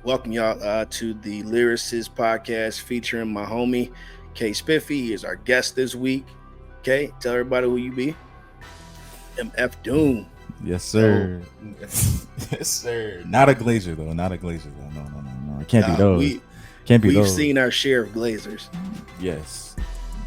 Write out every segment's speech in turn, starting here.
Welcome y'all to the Lyricist podcast featuring my homie Kay Spiffy. He is our guest this week. Kay, tell everybody who you be. MF Doom. Yes, So sir. Yes, sir. Not a glazier though. Not a glazier though. No, no, no, no. It can't be uh, those. we Can't be we've those. seen our share of Glazers. Yes.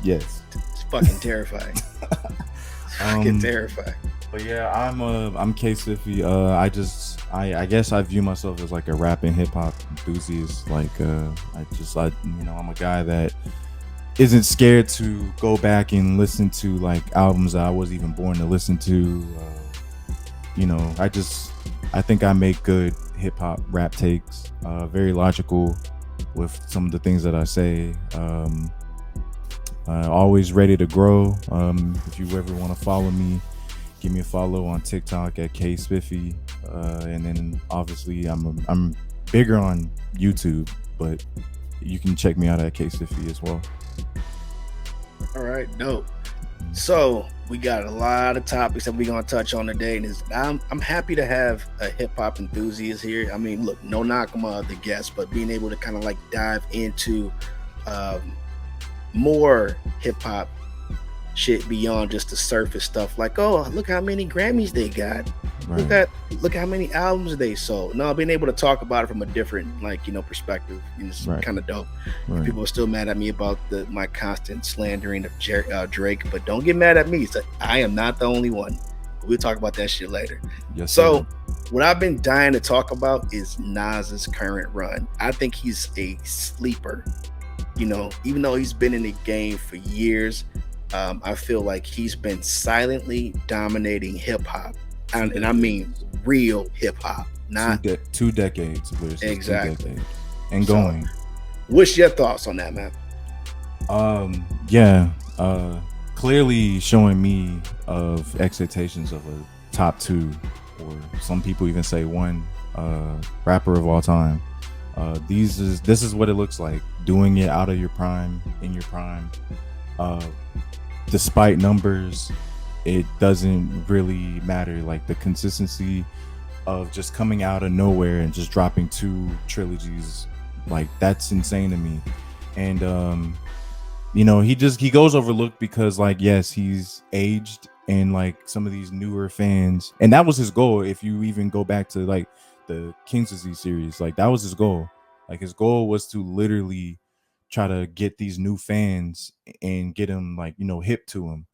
Yes. It's fucking terrifying. It's fucking um. terrifying. But yeah, I'm Kay Spiffy. I guess I view myself as like a rap and hip hop enthusiast. I'm a guy that isn't scared to go back and listen to like albums that I wasn't even born to listen to. I think I make good hip hop rap takes. Very logical with some of the things that I say. Always ready to grow. If you ever want to follow me, give me a follow on TikTok at Kay Spiffy. And then obviously I'm bigger on YouTube, but you can check me out at Kay Spiffy as well. All right, dope. So we got a lot of topics that we're gonna touch on today, and I'm happy to have a hip hop enthusiast here. I mean, look, no knock on my other guests, but being able to kind of like dive into um, more hip hop shit beyond just the surface stuff. Like, oh, look how many Grammys they got. Look Right. at look how many albums they sold. No, being able to talk about it from a different perspective is Right. kind of dope. Right. People are still mad at me about my constant slandering of Drake, but don't get mad at me. So I am not the only one. We'll talk about that shit later. Yes, So, sir. what I've been dying to talk about is Nas's current run. I think he's a sleeper. Even though he's been in the game for years, I feel like he's been silently dominating hip hop, and I mean real hip hop, not 2 decades. exactly. 2 decades and So, going. what's your thoughts on that, man? Yeah. Clearly showing me of expectations of a top two, or some people even say one rapper of all time. This is what it looks like doing it out of your prime, in your prime. Uh, Despite numbers, it doesn't really matter. Like the consistency of just coming out of nowhere and just dropping two trilogies, like that's insane to me. And he goes overlooked because like yes, he's aged and like some of these newer fans, and that was his goal. If you even go back to like the King's Disease series, like that was his goal. Like his goal was to literally try to get these new fans and get him like hip to him.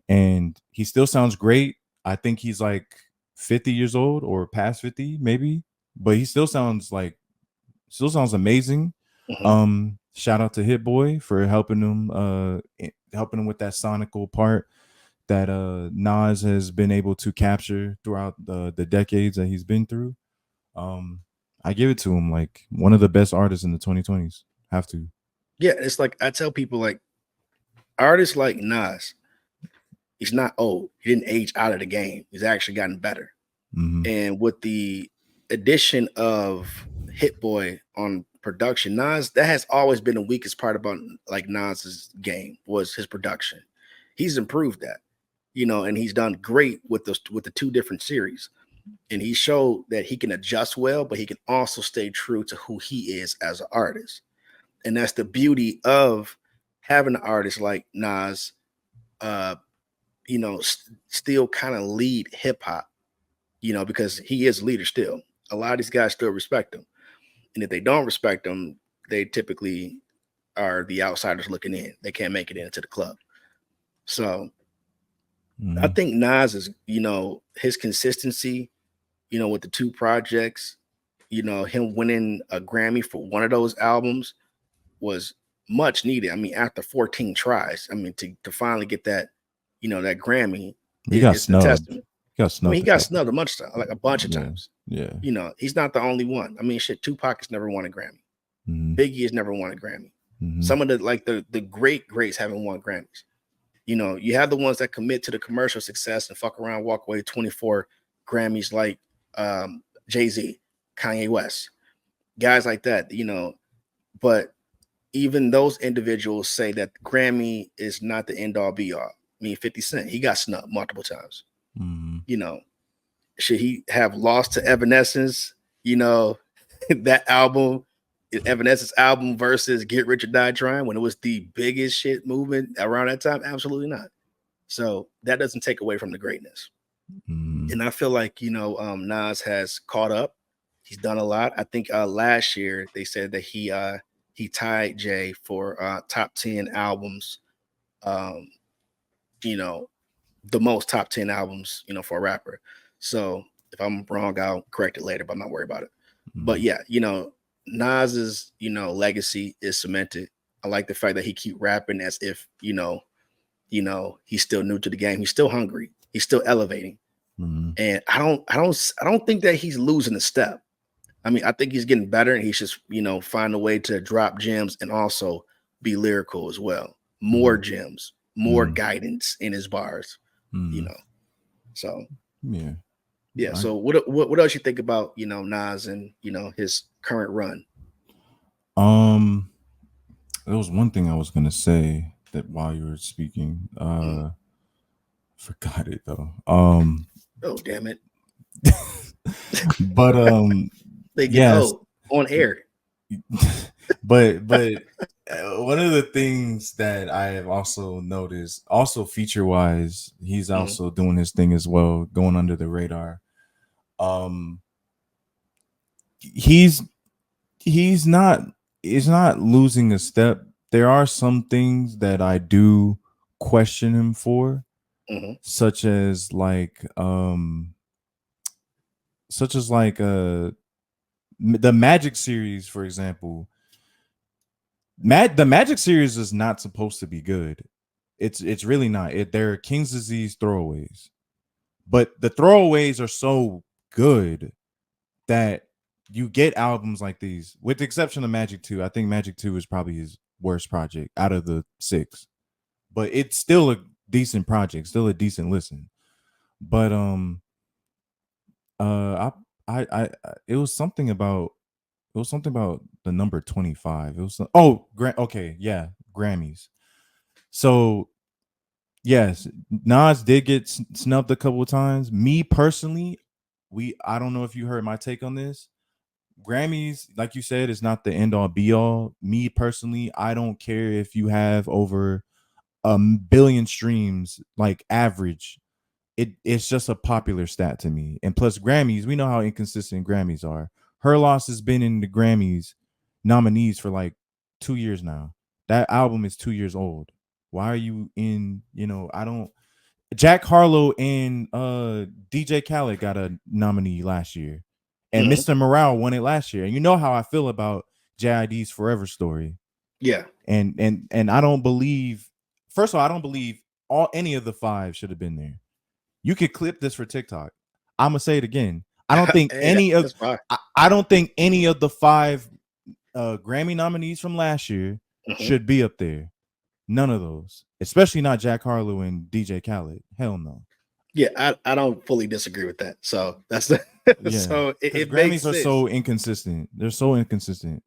And he still sounds great. I think he's like 50 years old or past 50 maybe, but he still sounds amazing. Mhm. Shout out to Hit Boy for helping him with that sonical part that Nas has been able to capture throughout the decades that he's been through. Um I give it to him, like one of the best artists in the 2020s. Have to. Yeah, it's like I tell people, like artists like Nas, he's not old. He didn't age out of the game. He's actually gotten better. Hmm. And with the addition of Hit Boy on production, Nas, that has always been the weakest part about like Nas's game was his production. He's improved that, and he's done great with the two different series. And he showed that he can adjust well, but he can also stay true to who he is as an artist. And that's the beauty of having an artist like Nas, uh, still kind of lead hip hop, because he is a leader still. A lot of these guys still respect him. And if they don't respect him, they typically are the outsiders looking in. They can't make it into the club. So I Hmm. think Nas is, his consistency, with the two projects, him winning a Grammy for one of those albums was much needed. I mean, after 14 tries, I mean, to finally get that, that Grammy, He got it's the snubbed. testament. He got I mean, snubbed he a got couple. snubbed like a bunch of Yeah. times. Yeah. He's not the only one. I mean, shit, Tupac has never won a Grammy. Hmm. Biggie has never won a Grammy. Hmm. Some of the great greats haven't won Grammys. You have the ones that commit to the commercial success and fuck around, walk away 24 Grammys, like Jay-Z, Kanye West, guys like that, but even those individuals say that Grammy is not the end all be all. I mean, 50 Cent, he got snubbed multiple times. Hmm. You know, should he have lost to Evanescence? You know, that album, Evanescence album versus Get Rich or Die Trying, when it was the biggest shit movement around that time? Absolutely not. So that doesn't take away from the greatness. Mm, And I feel like Nas has caught up. He's done a lot. I think last year they said that he tied Jay for top 10 albums. Um, you know, the most top 10 albums, for a rapper. So if I'm wrong, I'll correct it later, but I'm not worried about it. But mm, yeah, Nas's, legacy is cemented. I like the fact that he keep rapping as if, he's still new to the game. He's still hungry. He's still elevating. mm, And I don't think that he's losing a step. I mean, I think he's getting better and he's just, find a way to drop gems and also be lyrical as well. More mm, gems, more mm, guidance in his bars, you mm. know. So Yeah. yeah. I, So what else you think about, Nas and his current run? um, there was one thing I was gonna say that while you were speaking, Mm. forgot it though. Oh damn it. But They get yes, on air. but one of the things that I have also noticed, also feature wise, he's Mm, also doing his thing as well, going under the radar. Um, he's he's not he's not losing a step. There are some things that I do question him for, hmm such as the Magic series, for example. The Magic series is not supposed to be good. It's really not. They're King's Disease throwaways, but the throwaways are so good that you get albums like these, with the exception of Magic 2. I think Magic 2 is probably his worst project out of the six, but it's still a decent project, still a decent listen. But it was something about the number 25. It was okay, yeah, Grammys. So yes, Nas did get snubbed a couple of times. Me personally, I don't know if you heard my take on this. Grammys, like you said, is not the end all be all. Me personally, I don't care if you have over a billion streams, like average. It's just a popular stat to me. And plus, Grammys, we know how inconsistent Grammys are. Her Loss has been in the Grammys nominees for like 2 years now. That album is 2 years old. Why are you in? I don't. Jack Harlow and DJ Khaled got a nominee last year, and hmm Mr. Morale won it last year. And you know how I feel about JID's Forever Story. Yeah. And I don't believe. First of all, I don't believe any of the five should have been there. You could clip this for TikTok. I'm gonna say it again. I don't think Hey, any of that's fine. I don't think any of the five Grammy nominees from last year hmm should be up there. None of those, especially not Jack Harlow and DJ Khaled. Hell no. Yeah, I don't fully disagree with that. So that's Yeah, so it, because it makes Grammys are sense. so inconsistent. They're so inconsistent.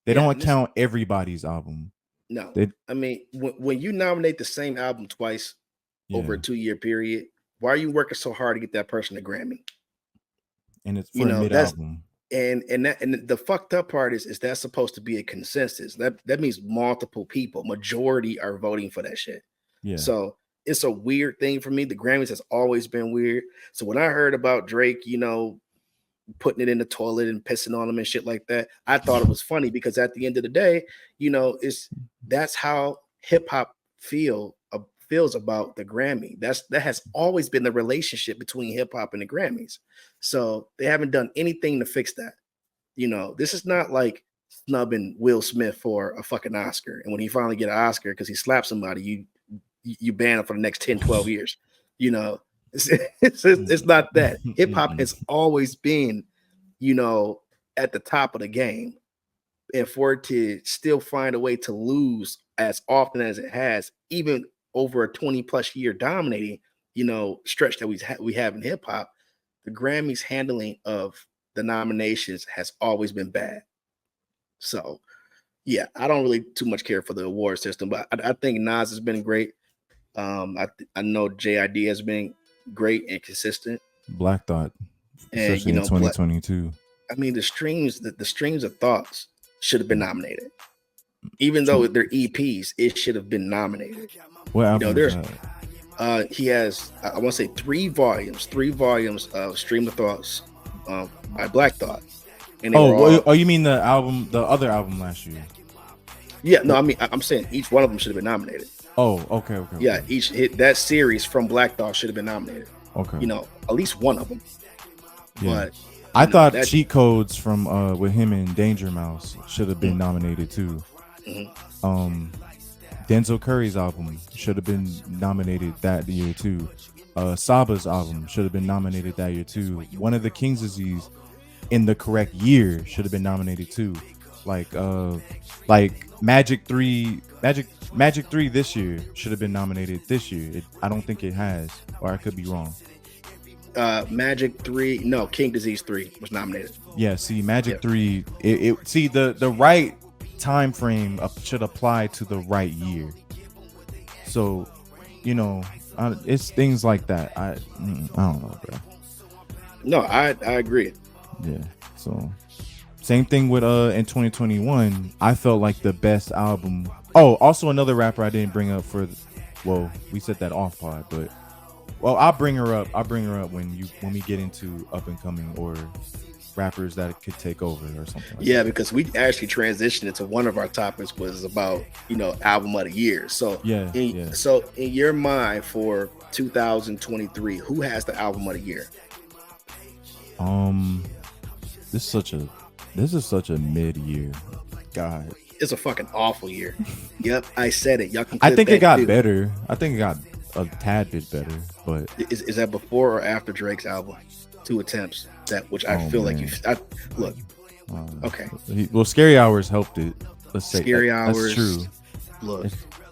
They Yeah, don't and this account everybody's album. no. They I mean, when you nominate the same album twice over a Yeah, 2-year period, why are you working so hard to get that person a Grammy? and it's for a mid That's album. and the fucked up part is that's supposed to be a consensus. That means multiple people, majority are voting for that shit. Yeah, So it's a weird thing for me. The Grammys has always been weird. So when I heard about Drake, putting it in the toilet and pissing on them and shit like that, I thought it was funny because at the end of the day, it's that's how hip hop feels about the Grammy. That has always been the relationship between hip hop and the Grammys. So they haven't done anything to fix that. This is not like snubbing Will Smith for a fucking Oscar. And when he finally get an Oscar because he slapped somebody, you ban him for the next 10, 12 years. You know, it's not that. Hip hop has always been, you know, at the top of the game. And for it to still find a way to lose as often as it has, even over a 20 plus year dominating, stretch that we have in hip hop, the Grammys handling of the nominations has always been bad. So yeah, I don't really too much care for the award system, but I think Nas has been great. I know JID has been great and consistent, Black Thought, and especially in Black 2022. I mean, the streams of thoughts should have been nominated. Even Which though one? they're EPs, it should have been nominated. What You know, album is there's that? he has I want to say three volumes of Stream of Thoughts by Black Thought, and they Oh, were all oh, you mean the album, the other album last year? yeah. No, I mean I'm saying each one of them should have been nominated. Oh, okay, okay, Yeah, okay, each hit that series from Black Thought should have been nominated. okay. You know, at least one of them. Yeah, But I you know thought that. Cheat Codes from with him and Danger Mouse should have been nominated too. Mhm. Um, Denzel Curry's album should have been nominated that year too. Saba's album should have been nominated that year too. One of the King's Disease in the correct year should have been nominated too. Like Magic 3 this year should have been nominated this year. I don't think it has, or I could be wrong. Magic 3, no, King Disease 3 was nominated. Yeah, see, Magic Yep. 3, see the right time frame should apply to the right year. So, you know, it's things like that. I don't know, bro. No, I agree. Yeah. So, same thing with in 2021. I felt like the best album. Oh, also another rapper I didn't bring up well, we said that off pod, but well, I'll bring her up. I'll bring her up when we get into up and coming or rappers that could take over or something like Yeah, that. because we actually transitioned into one of our topics was about album of the year. So Yeah, in, yeah. so in your mind for 2023, who has the album of the year? This is such a mid year. God. It's a fucking awful year. Yep, I said it. Y'all can. I clip think it that got too. better. I think it got a tad bit better, but Is that before or after Drake's album? Two attempts. That which I Oh, feel like man. look. Okay, well, Scary Hours helped it. Let's say Scary that's Hours. true. Look,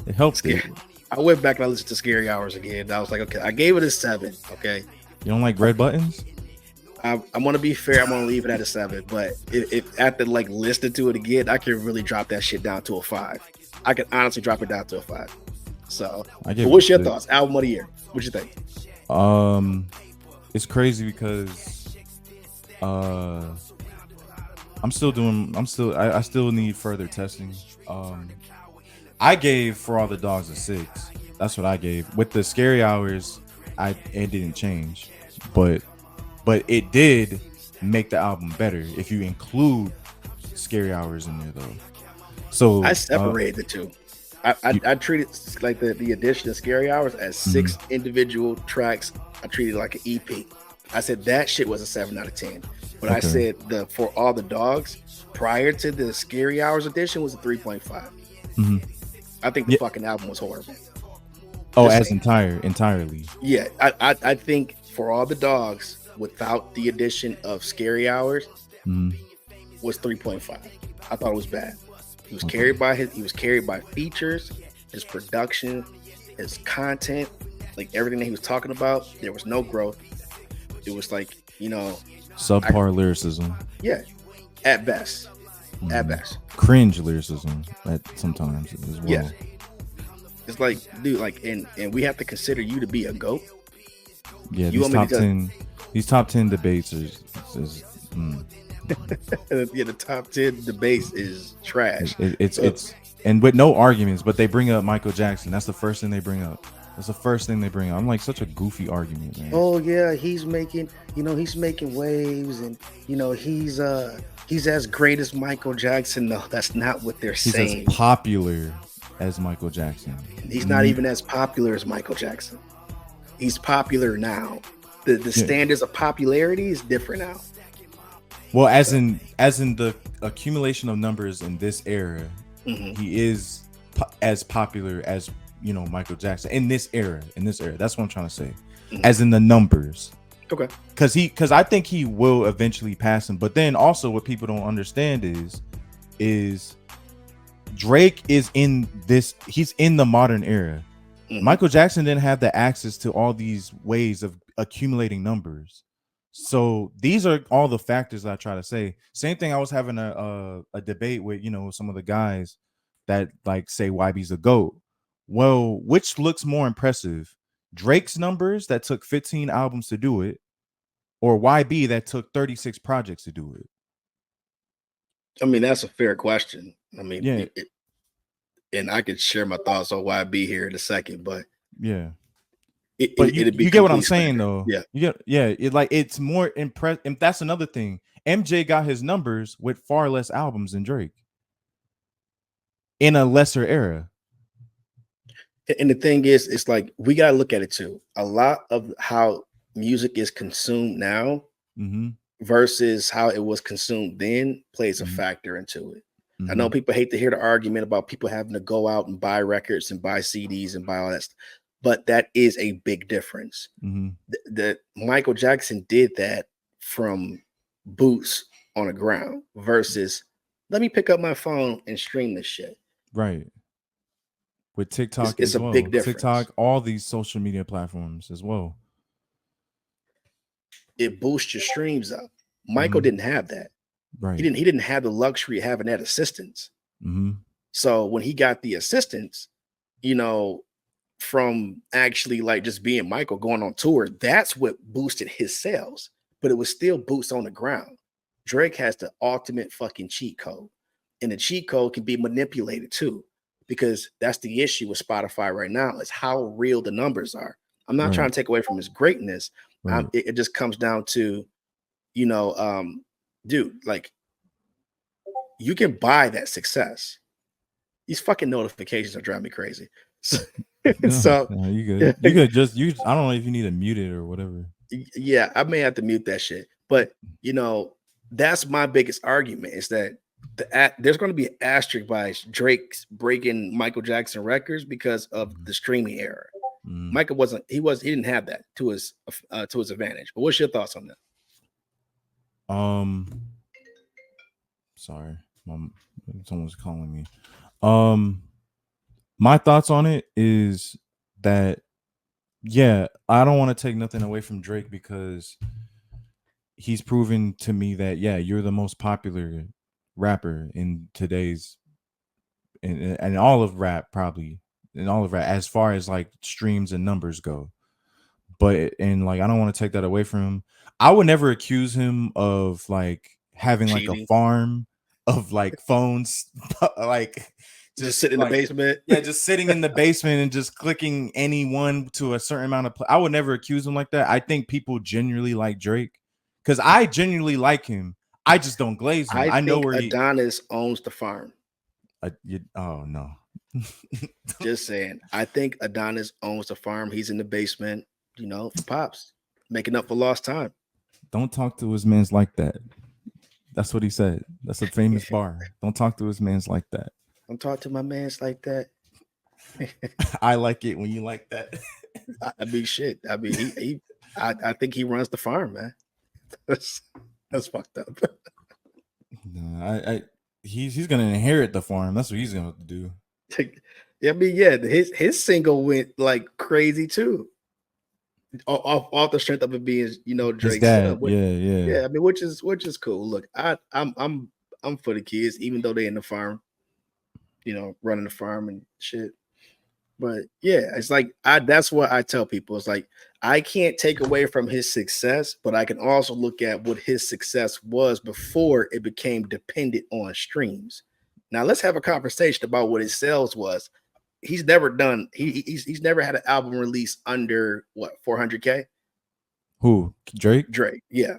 It helped Scary. it. I went back and I listened to Scary Hours again. And I was like, okay, I gave it a 7. Okay, You don't like red buttons? I'm gonna be fair. I'm gonna leave it at a 7. But if after like listening to it again, I can really drop that shit down to a 5. I can honestly drop it down to a 5. So, I give but what's it a your 6. thoughts? Album of the year. What you think? It's crazy because I still need further testing. I gave For All the Dogs a 6. That's what I gave. With the Scary Hours, it didn't change, but it did make the album better if you include Scary Hours in there though. So I separated the two. I treated like the addition of Scary Hours as 6 individual tracks. I treated it like an EP. I said that shit was a 7 out of 10. But I Okay. said the For All the Dogs prior to the Scary Hours edition was a 3.5. I think the Yeah. fucking album was horrible. Oh, Just as saying. entirely. Yeah, I think For All the Dogs without the addition of Scary Hours was 3.5. I thought it was bad. He was carried by features, his production, his content, like everything that he was talking about. There was no growth. It was like, Subpar lyricism, yeah, at best. At best. cringe lyricism at sometimes as well. Yeah. It's like, dude, like, and we have to consider you to be a GOAT. Yeah, You these want me to these top 10 debates is Yeah, the top 10 debates is trash. it's and with no arguments, but they bring up Michael Jackson. That's the first thing they bring up. That's the first thing they bring up. I'm like, such a goofy argument, man. Oh yeah, he's making waves, and he's as great as Michael Jackson. No, that's not what they're He's saying. as popular as Michael Jackson. He's not even as popular as Michael Jackson. He's popular now. The standards of popularity is different now. Well, as in the accumulation of numbers in this era, he is as popular as Michael Jackson in this era. That's what I'm trying to say. As in the numbers. Okay. Because I think he will eventually pass him. But then also what people don't understand is Drake is in this. He's in the modern era. Michael Jackson didn't have the access to all these ways of accumulating numbers. So these are all the factors that I try to say. Same thing. I was having a debate with some of the guys that like say YB's a GOAT. Well, which looks more impressive? Drake's numbers that took 15 albums to do it, or YB that took 36 projects to do it? I mean, that's a fair question. I mean, Yeah, and I could share my thoughts on why I'd be here in a second, but yeah. But it'd be you get what I'm complete saying spectrum. though. Yeah. You get yeah. It like it's more impress. And that's another thing. MJ got his numbers with far less albums than Drake in a lesser era. And the thing is, it's like we gotta look at it too. A lot of how music is consumed now Mm-hmm. versus how it was consumed then plays a Mm-hmm. factor into it. I Mm-hmm. know people hate to hear the argument about people having to go out and buy records and buy CDs and buy all that stuff, but that is a big difference. Mm-hmm. The Michael Jackson did that from boots on the ground versus let me pick up my phone and stream this shit. Right. With It's, TikTok it's as a big well. difference. TikTok, all these social media platforms as well. It boosts your streams up. Michael Mm-hmm. didn't have that. He Right. didn't he didn't have the luxury of having that assistance. Mm-hmm. So when he got the assistance, you know, from actually like just being Michael going on tour, that's what boosted his sales. But it was still boots on the ground. Drake has the ultimate fucking cheat code. And the cheat code can be manipulated too, because that's the issue with Spotify right now is how real the numbers are. I'm not trying Right. to take away from his greatness. Right. It just comes down to, you know, dude, like you can buy that success. These fucking notifications are driving me crazy. So, No, so no, you good. You could just you. I don't know if you need to mute it or whatever. yeah, I may have to mute that shit. But you know, that's my biggest argument is that there's going to be an asterisk by Drake's breaking Michael Jackson records because of Mm-hmm. the streaming era. Mm-hmm. Michael he didn't have that to his advantage. But what's your thoughts on that? Um, sorry, someone's calling me. Um, my thoughts on it is that yeah, I don't want to take nothing away from Drake because he's proven to me that yeah, you're the most popular rapper in today's and all of rap probably in all of rap as far as like streams and numbers go. But and like I don't want to take that away from him. I would never accuse him of like having like a Cheating, farm of like phones, like just just sit in the like basement. yeah, just sitting in the basement and just clicking any one to a certain amount of. I would never accuse him like that. I think people genuinely like Drake because I genuinely like him. I just don't glaze him. I I know think where he. Adonis owns the farm. Oh no. Just saying. I think Adonis owns the farm. He's in the basement, you know, for pops, making up for lost time. Don't talk to his mans like that. That's what he said. That's a famous bar. Don't talk to his mans like that. Don't talk to my mans like that. I like it when you like that. I mean, shit. I mean, I think he runs the farm, man. That's, that's fucked up. No, he's gonna inherit the farm. That's what he's gonna do. I mean, yeah, his single went like crazy too, off the strength of it being, you know, His Drake's son. dad, yeah, yeah. Yeah, I mean, which is cool. Look, I'm for the kids, even though they in the farm, you know, running the farm and shit. But yeah, it's like that's what I tell people. It's like I can't take away from his success, but I can also look at what his success was before it became dependent on streams. Now let's have a conversation about what his sales was. He's never done he's never had an album release under what 400K. Who? Drake? Drake, yeah.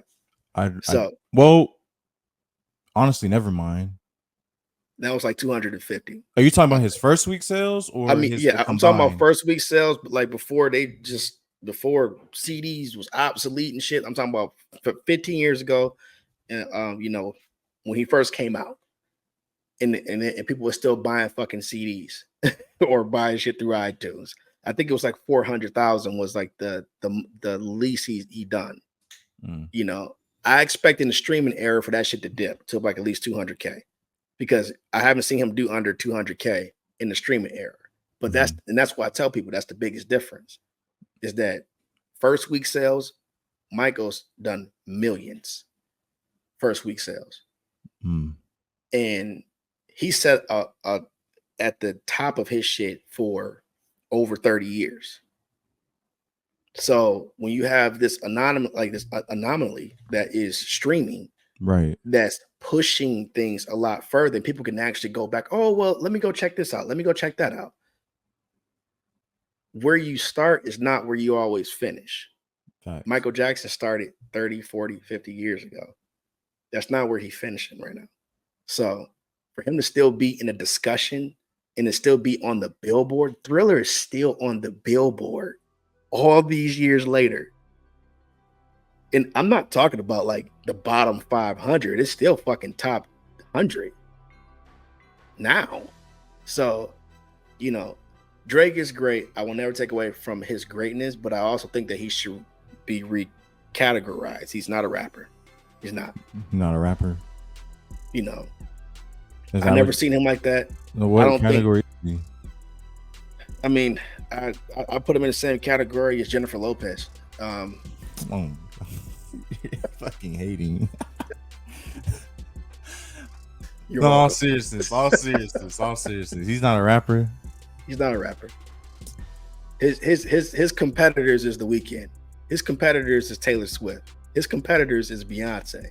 I So well, honestly, never mind. that was like 250. Are you talking about his first week sales I or mean, his the yeah, I'm talking about combined? first week sales, but like before CDs was obsolete and shit. I'm talking about 15 years ago, and you know, when he first came out, and people were still buying fucking CDs or buying shit through iTunes. I think it was like 400,000 was like the least he done. Mm, You know, I expect in the streaming era for that shit to dip to like at least 200K because I haven't seen him do under 200K in the streaming era. But mhm, that's why I tell people that's the biggest difference is that first week sales, Michael's done millions first week sales, mm, and he set at the top of his shit for over 30 years. So when you have this anomaly that is streaming, right. that's pushing things a lot further. And people can actually go back. Oh, well, let me go check this out. Let me go check that out. Where you start is not where you always finish. Facts. Michael Jackson started 30, 40, 50 years ago. That's not where he's finishing right now. So for him to still be in a discussion and to still be on the Billboard, Thriller is still on the Billboard all these years later. And I'm not talking about like the bottom 500. It's still fucking top 100 now. So, you know, Drake is great. I will never take away from his greatness, but I also think that he should be recategorized. He's not a rapper. He's not. Not a rapper. You know, Is I that never what- seen him like that. What I don't category? I mean, I put him in the same category as Jennifer Lopez. Oh. You're fucking hating. You're No, all welcome. seriousness. He's not a rapper. He's not a rapper. His competitors is The Weeknd. His competitors is Taylor Swift. His competitors is Beyonce. I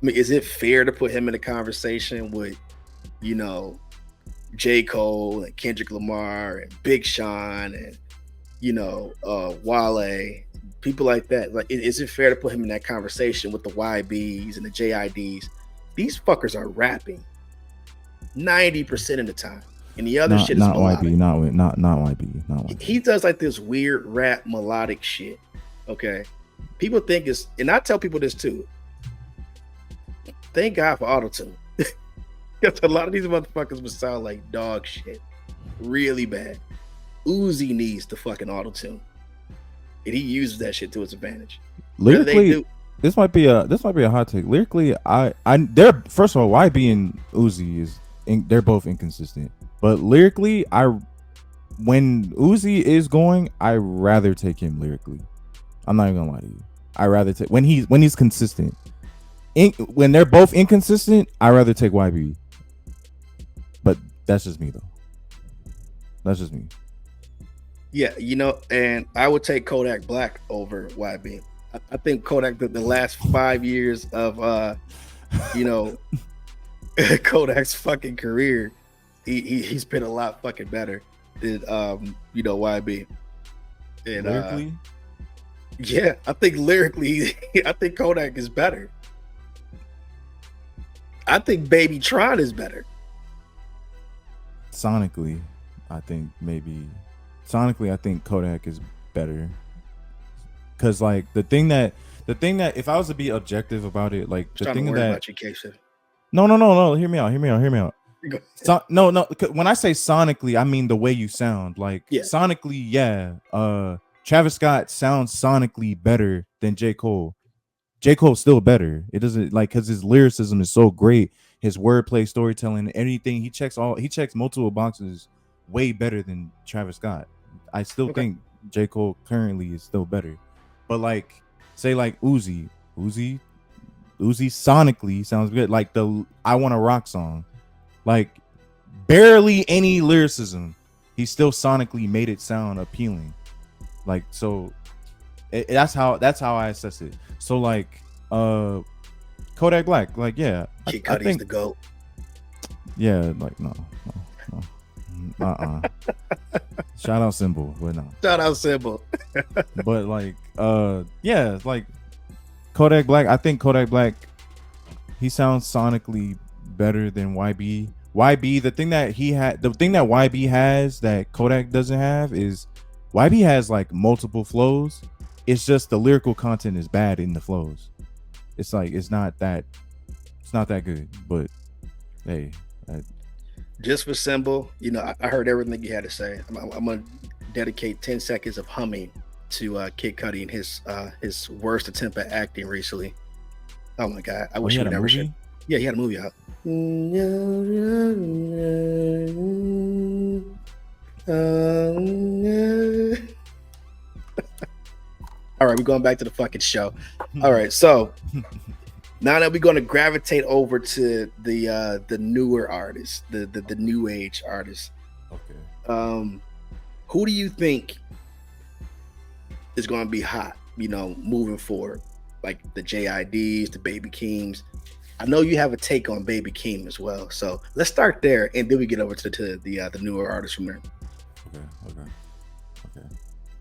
mean, is it fair to put him in a conversation with, you know, J. Cole and Kendrick Lamar and Big Sean and, you know, Wale, people like that? Like, is it fair to put him in that conversation with the YBs and the JIDs? These fuckers are rapping 90% of the time, and the other shit is not melodic. YB, not YB. He does like this weird rap melodic shit. Okay, people think it's, and I tell people this too. Thank God for autotune. Because a lot of these motherfuckers would sound like dog shit, really bad. Uzi needs the fucking autotune, and he uses that shit to his advantage. Lyrically, this might be a hot take. Lyrically, they're, first of all, YB and Uzi they're both inconsistent. But lyrically, when Uzi is going, I rather take him lyrically. I'm not even gonna lie to you. I rather take when he's consistent. When they're both inconsistent, I rather take YB. But that's just me though. That's just me. Yeah, you know, and I would take Kodak Black over YB. I think Kodak, the last 5 years of you know, Kodak's fucking career, he's been a lot fucking better than you know, YB. And Lyrically? Yeah, I think lyrically, I think Kodak is better. I think Baby Tron is better. Sonically, I think Kodak is better. Cause like the thing that if I was to be objective about it, like the thing that about you, Kay Spiffy. No, hear me out. No, when I say sonically, I mean the way you sound. Like, yeah. Sonically, yeah. Travis Scott sounds sonically better than J. Cole. J. Cole's still better. It doesn't, like, because his lyricism is so great, his wordplay, storytelling, anything, he checks multiple boxes way better than Travis Scott. I still think J. Cole currently is still better. But like, say like Uzi sonically sounds good. Like the I Wanna Rock song, like barely any lyricism, he still sonically made it sound appealing. Like, so that's how I assess it. So like Kodak Black, like, yeah, Kid Cudi's the GOAT. Yeah, like no. Shout out Symbol, but no. Shout out Symbol. But like, yeah, like Kodak Black. I think Kodak Black, he sounds sonically better than YB. YB, the thing that YB has that Kodak doesn't have is YB has like multiple flows. It's just the lyrical content is bad in the flows. It's like it's not that good. But hey. Just for Symbol, you know, I heard everything you had to say. I'm gonna dedicate 10 seconds of humming to Kid Cudi and his worst attempt at acting recently. Oh my god, I wish he would never should. Yeah, he had a movie out. All right, we're going back to the fucking show. All right, so now that we're going to gravitate over to the newer artists, the new age artists. Okay. Who do you think is going to be hot, you know, moving forward? Like the JIDs, the Baby Kings. I know you have a take on Baby Keem as well, so let's start there, and then we get over to the newer artists from there. Okay, okay, okay.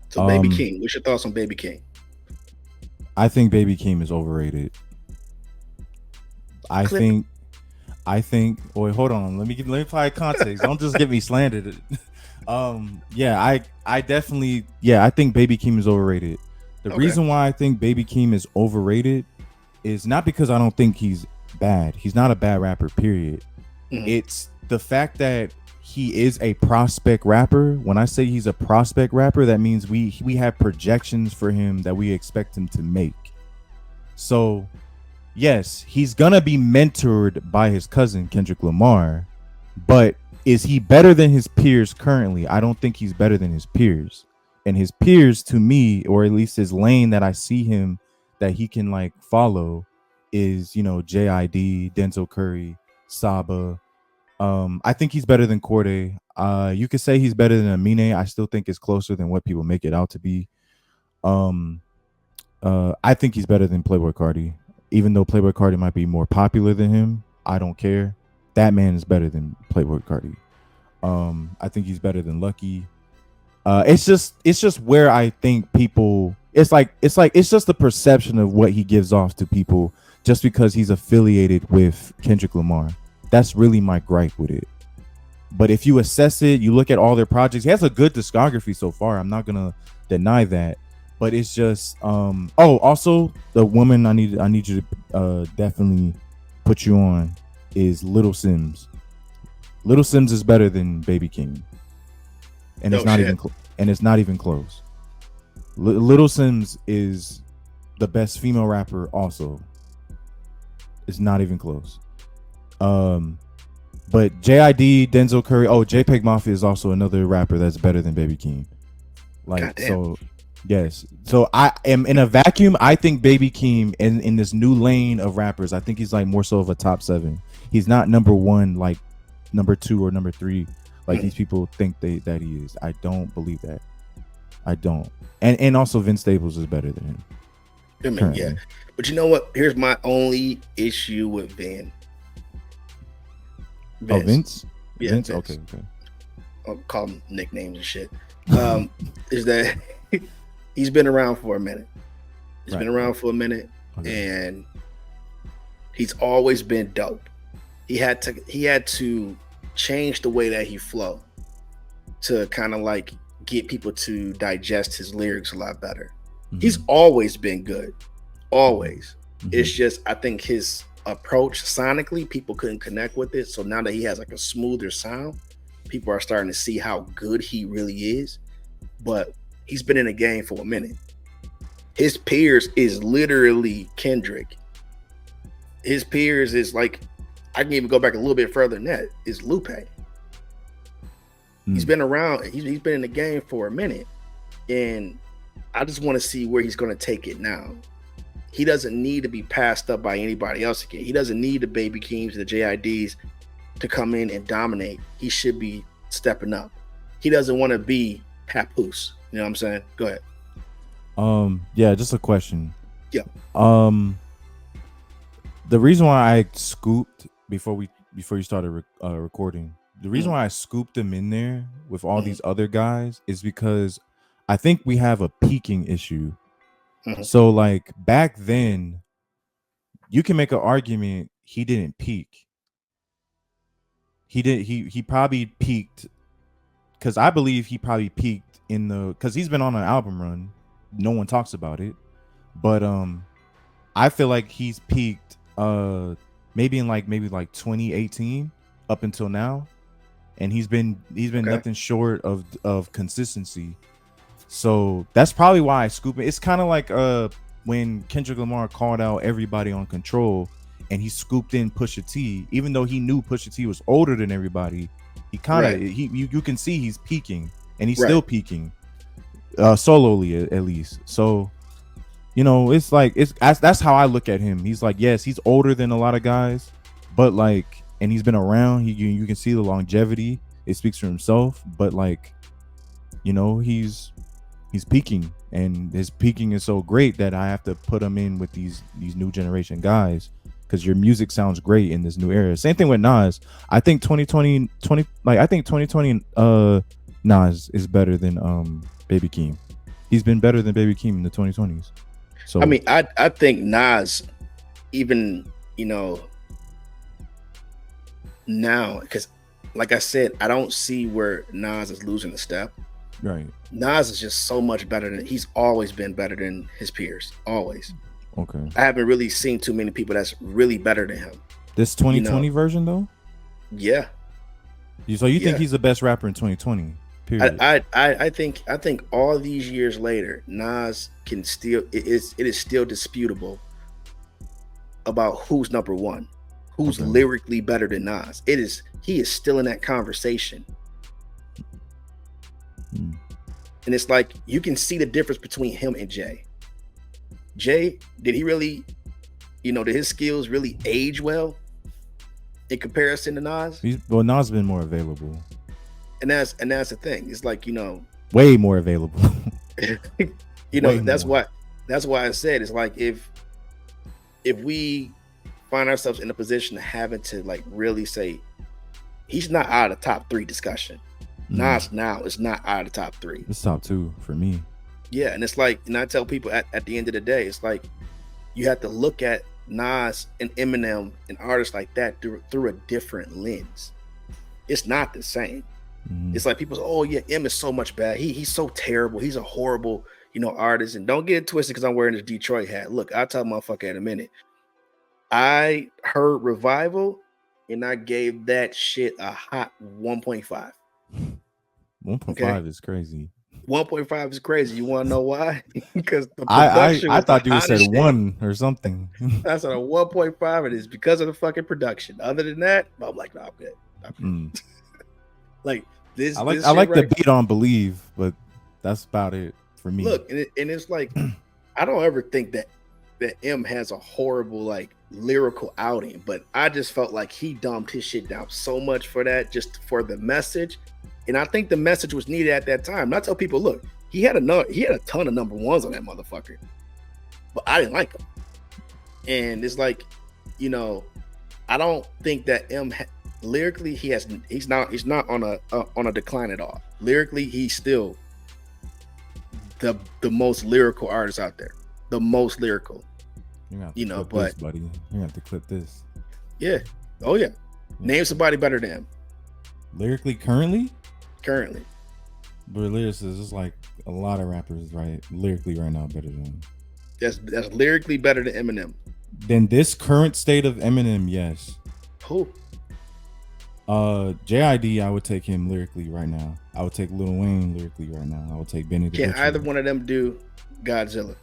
So, Baby Keem, what's your thoughts on Baby Keem? I think Baby Keem is overrated. I Clip. think wait, hold on. Let me apply context. Don't just get me slandered. Yeah, I definitely, yeah, I think Baby Keem is overrated. The Okay. reason why I think Baby Keem is overrated is not because I don't think he's bad. He's not a bad rapper, period. Mhm. It's the fact that he is a prospect rapper. When I say he's a prospect rapper, that means we have projections for him that we expect him to make. So yes, he's gonna be mentored by his cousin Kendrick Lamar, but is he better than his peers currently? I don't think he's better than his peers. And his peers, to me, or at least his lane that I see him that he can like follow, is JID, Denzel Curry, Saba. I think he's better than Corday. You could say he's better than Amine. I still think it's closer than what people make it out to be. Um, I think he's better than Playboy Cardi. Even though Playboy Cardi might be more popular than him, I don't care. That man is better than Playboy Cardi. I think he's better than Lucky. It's just where I think people. It's just the perception of what he gives off to people, just because he's affiliated with Kendrick Lamar. That's really my gripe with it. But if you assess it, you look at all their projects. He has a good discography so far. I'm not gonna deny that. But it's just also the woman I need you to definitely put you on is Little Sims. Little Sims is better than Baby King, and No it's not shit. even and it's not even close. Little Sims is the best female rapper. Also, it's not even close. Um, but JID, Denzel Curry, JPEG Mafia is also another rapper that's better than Baby King. Like Goddamn. so, yes. So I am in a vacuum. I think Baby Keem in this new lane of rappers. I think he's like more so of a top 7. He's not number 1, like number 2 or number 3, like Mhm. these people think that he is. I don't believe that. I don't. And also Vince Staples is better than him I mean, yeah. currently. But you know what? Here's my only issue with Oh, Vince. Vince. Yeah, Vince. Vince. Okay. Okay. I'll call him nicknames and shit. Is that he's been around for a minute. He's been Right. around for a minute, Okay. and he's always been dope. He had to change the way that he flow to kind of like get people to digest his lyrics a lot better. He's always been good. Always. It's just I think his approach sonically, people couldn't connect with it. So now that he has like a smoother sound, people are starting to see how good he really is. But he's been in the game for a minute. His peers is literally Kendrick. His peers is like, I can even go back a little bit further than that, is Lupe. He's been around, he's been in the game for a minute. And I just want to see where he's going to take it now. He doesn't need to be passed up by anybody else again. He doesn't need the Baby Keems, the JIDs to come in and dominate. He should be stepping up. He doesn't want to be Papoose. You know what I'm saying? Go ahead. Yeah, just a question. Yeah. The reason why I scooped before you started recording, the reason why I scooped him in there with all these other guys is because I think we have a peaking issue. So like back then, you can make an argument he didn't peak. He probably peaked because I believe he probably peaked because he's been on an album run. No one talks about it, but I feel like he's peaked maybe in maybe 2018 up until now, and he's been Okay. nothing short of consistency. So that's probably why I scoop it. It's kind of like when Kendrick Lamar called out everybody on Control, and he scooped in Pusha T, even though he knew Pusha T was older than everybody. He kind of Right. you can see he's peaking, and he's Right. still peaking, solely at least. So it's like that's how I look at him. He's like, yes, he's older than a lot of guys, but like, and he's been around. You can see the longevity. It speaks for himself. But like, he's peaking, and his peaking is so great that I have to put him in with these new generation guys. because your music sounds great in this new era. Same thing with Nas. I think 2020 I think 2020 Nas is better than Baby Keem. He's been better than Baby Keem in the 2020s. So I mean, I think Nas, even, now, because like I said, I don't see where Nas is losing a step. right. Nas is just so much better than he's always been better than his peers. Always. Okay. I haven't really seen too many people that's really better than him. This 2020 version though? Yeah. So you think Yeah. he's the best rapper in 2020? Period. I think all these years later, Nas can still it is still disputable about who's number one, who's Okay. lyrically better than Nas. He is still in that conversation. Mm. And it's like you can see the difference between him and Jay. Jay, did he really, did his skills really age well in comparison to Nas? Nas has been more available. And that's the thing. It's like, Way more available. Way that's more. why I said it's like if we find ourselves in a position of having to like really say he's not out of the top 3 discussion. Nas now is not out of the top 3. It's top 2 for me. Yeah, and it's like, and I tell people at the end of the day, it's like you have to look at Nas and Eminem and artists like that through a different lens. It's not the same. It's like people say, "Oh yeah, M is so much bad. He's so terrible. He's a horrible, artist." And don't get it twisted because I'm wearing this Detroit hat. Look, I'll tell motherfucker in a minute. I heard Revival, and I gave that shit a hot 1.5. 1.5 is crazy. 1.5 is crazy. You want to know why? Because the I production. I thought you was said the hottest shit. 1 or something. That's a 1.5. It is because of the fucking production. Other than that, I'm like, no, I'm good. Like this. I like right, the beat on Believe, but that's about it for me. Look, and it's like I don't ever think that M has a horrible like lyrical outing, but I just felt like he dumbed his shit down so much for that, just for the message. And I think the message was needed at that time. And I tell people, look, he had a ton of number ones on that motherfucker, but I didn't like him. And it's like, I don't think that M lyrically he's not on a decline at all. Lyrically, he's still the most lyrical artist out there, the most lyrical. But this, buddy, you're gonna have to clip this. Yeah. Oh yeah. Name somebody better than him. Lyrically, currently. But lyricist is like a lot of rappers, right? Lyrically, right now, better than him. That's lyrically better than Eminem. Then this current state of Eminem, yes. Who? JID, I would take him lyrically right now. I would take Lil Wayne lyrically right now. I would take Benny the Can Butcher. either one of them do Godzilla?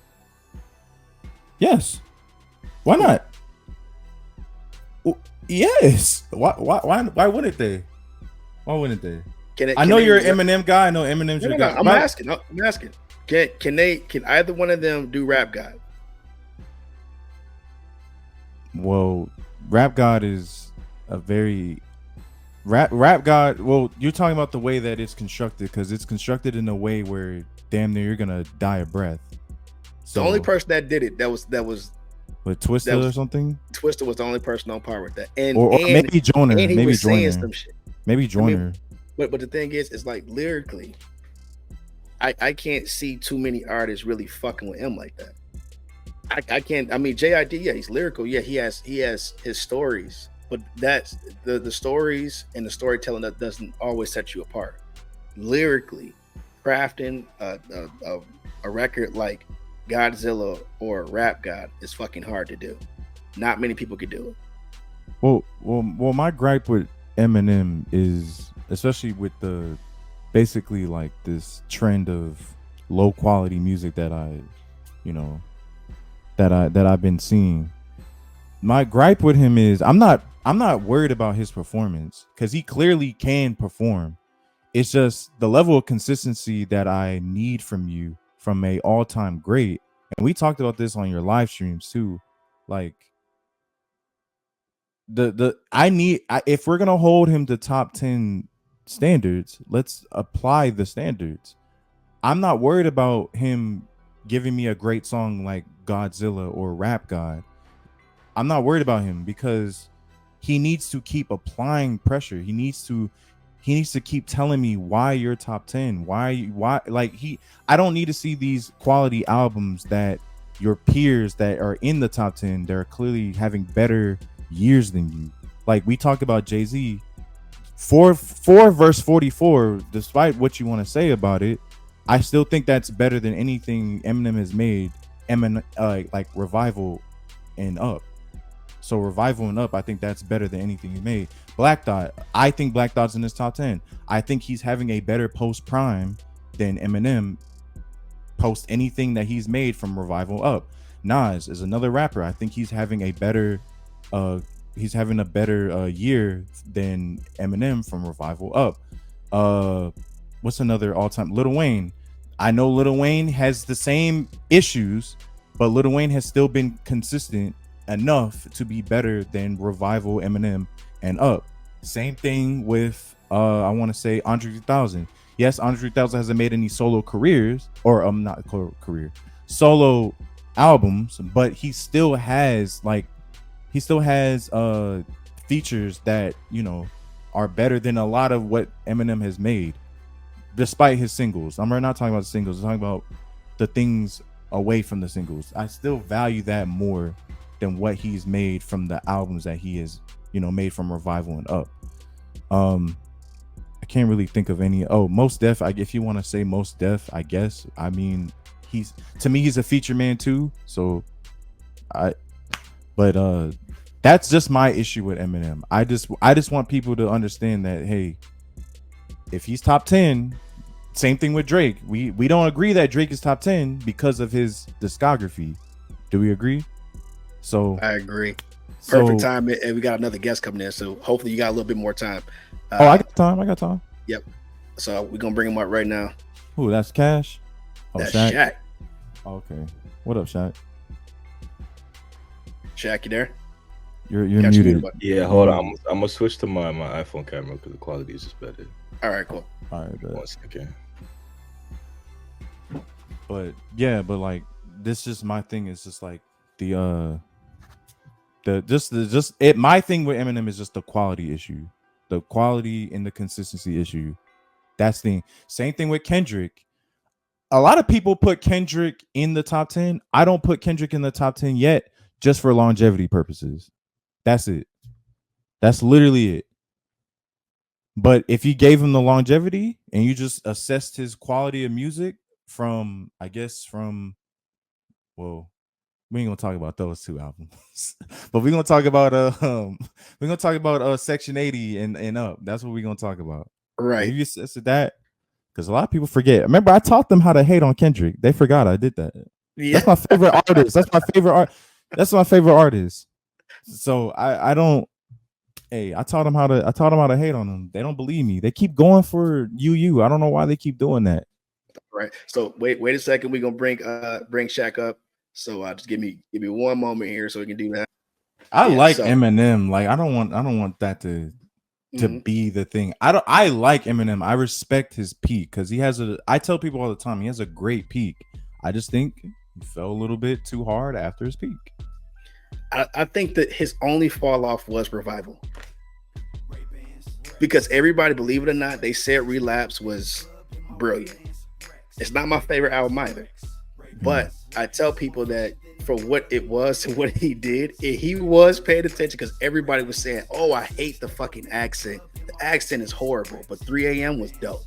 Yes. Why not? Yes. Why wouldn't they? Why wouldn't they? I know you're an Eminem guy. I know Eminem's your guy. I'm asking. Can either one of them do Rap God? Well, Rap God is a very Rap God. Well, you're talking about the way that it's constructed, because it's constructed in a way where damn near you're gonna die of breath. So, the only person that did it that was with Twista or something. Twista was the only person on par with that, and maybe Joyner. And he maybe was saying Joyner. some shit. Maybe Joyner. But the thing is, it's like lyrically, I can't see too many artists really fucking with him like that. I can't. I mean, JID, yeah, he's lyrical. Yeah, he has his stories, but that's the stories and the storytelling that doesn't always set you apart. Lyrically, crafting a record like Godzilla or Rap God is fucking hard to do. Not many people could do it. Well, my gripe with Eminem is, especially with the basically like this trend of low quality music that I've been seeing. My gripe with him is I'm not worried about his performance, because he clearly can perform. It's just the level of consistency that I need from you, from a all-time great. And we talked about this on your live streams too. Like if we're gonna hold him to top 10 standards, let's apply the standards. I'm not worried about him giving me a great song like Godzilla or Rap God. I'm not worried about him because he needs to keep applying pressure. He needs to keep telling me why you're top 10. Why like he I don't need to see these quality albums that your peers that are in the top 10, they're clearly having better years than you. Like we talked about Jay-Z, 4 verse 44, despite what you want to say about it, I still think that's better than anything Eminem has made. Eminem, like Revival and Up. So Revival and Up, I think that's better than anything he made. Black Dot, I think Black Dot's in his top 10. I think he's having a better post prime than Eminem post anything that he's made from Revival Up. Nas is another rapper. I think uh he's having a better year than Eminem from Revival Up. Uh what's another all-time? Lil Wayne. I know Lil Wayne has the same issues, but Lil Wayne has still been consistent enough to be better than Revival, Eminem, and Up. Same thing with I want to say Andre 3000. Yes, Andre 3000 hasn't made any solo careers or not career solo albums, but he still has features that are better than a lot of what Eminem has made, despite his singles. I'm not talking about the singles. I'm talking about the things away from the singles. I still value that more than what he's made from the albums that he has, made from Revival and Up. I can't really think of any. Oh, Most Def. If you want to say Most Def, I guess. I mean, he's a feature man too. So, I. But that's just my issue with Eminem. I just want people to understand that, hey, if he's top 10, same thing with Drake. We don't agree that Drake is top 10 because of his discography. Do we agree? So I agree. Perfect time, and we got another guest coming in, so hopefully you got a little bit more time. I got time. Yep. So we're gonna bring him up right now. Ooh, that's Cash. Oh, that's Shaq. Okay. What up, Shaq? Shaq, you there? You're muted. Yeah, hold on. I'm gonna switch to my iPhone camera because the quality is just better. All right, cool. All right, One second. But yeah, but like this is my thing. Is just like my thing with Eminem is just the quality issue, the quality and the consistency issue. That's the same thing with Kendrick. A lot of people put Kendrick in the top 10. I don't put Kendrick in the top 10 yet, just for longevity purposes. That's it. That's literally it. But if you gave him the longevity and you just assessed his quality of music from, well, we ain't gonna talk about those two albums, but we're gonna talk about Section 80 and Up. That's what we're gonna talk about. Right. If you assessed that, because a lot of people forget. Remember, I taught them how to hate on Kendrick. They forgot I did that. Yeah. That's my favorite artist. That's my favorite artist. So I don't. Hey, I taught them how to hate on them. They don't believe me. They keep going for you. I don't know why they keep doing that. Right. So wait a second. We're gonna bring Shaq up. So just give me one moment here so we can do that. I like Eminem. Like I don't want that to be the thing. I like Eminem. I respect his peak because I tell people all the time he has a great peak. I just think he fell a little bit too hard after his peak. I think that his only fall off was Revival. Because everybody, believe it or not, they said Relapse was brilliant. It's not my favorite album either. But I tell people that for what it was and what he did, he was paying attention because everybody was saying, oh, I hate the fucking accent. The accent is horrible, but 3 a.m. was dope.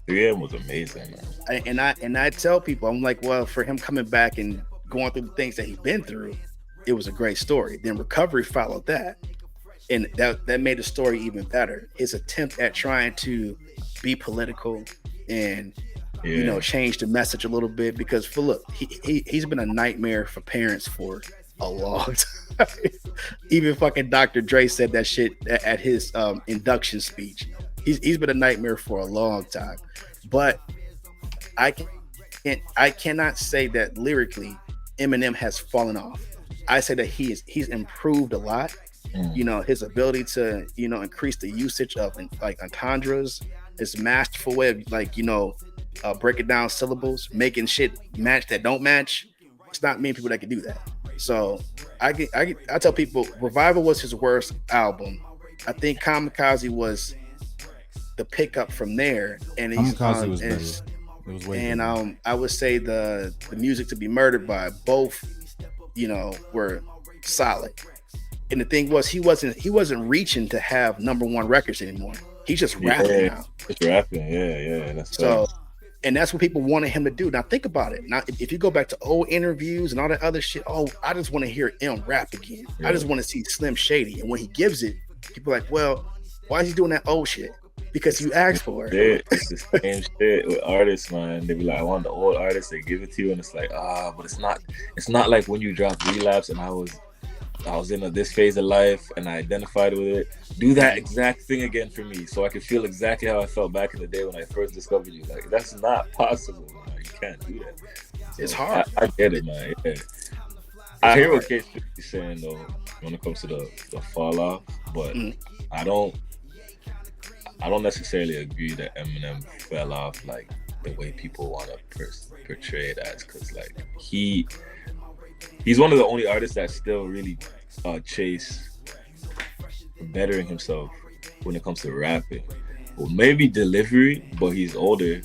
3 a.m. was amazing, man. And I tell people, I'm like, well, for him coming back and going through the things that he's been through, it was a great story. Then Recovery followed that. And that made the story even better. His attempt at trying to be political and change the message a little bit, because look, he's been a nightmare for parents for a long time. Even fucking Dr. Dre said that shit at his induction speech. He's been a nightmare for a long time. But I cannot say that lyrically Eminem has fallen off. I say that he's improved a lot. His ability to increase the usage of like entendres, his masterful way of breaking down syllables, making shit match that don't match. It's not many people that can do that. So I tell people Revival was his worst album. I think Kamikaze was the pickup from there, and he's Kamikaze was better. It was way and better. I would say the music to be murdered by both, were solid. And the thing was, he wasn't reaching to have number one records anymore. He's just rapping now. Just rapping, yeah. That's so. And that's what people wanted him to do. Now think about it. Now, if you go back to old interviews and all that other shit, I just want to hear M rap again. Yeah. I just want to see Slim Shady. And when he gives it, people are like, well, why is he doing that old shit? Because you asked for it. It's the same shit with artists, man. They be like, I want the old artists. They give it to you, and it's like, but it's not. It's not like when you drop Relapse, and I was in this phase of life, and I identified with it. Do that exact thing again for me, so I can feel exactly how I felt back in the day when I first discovered you. Like, that's not possible, man. You can't do that. It's hard. I get it, man. Yeah. I hear what Kay Spiffy saying though when it comes to the fall off, but I don't necessarily agree that Eminem fell off like the way people want to portray it as, because like he's one of the only artists that still really chase bettering himself when it comes to rapping. Well, maybe delivery, but he's older.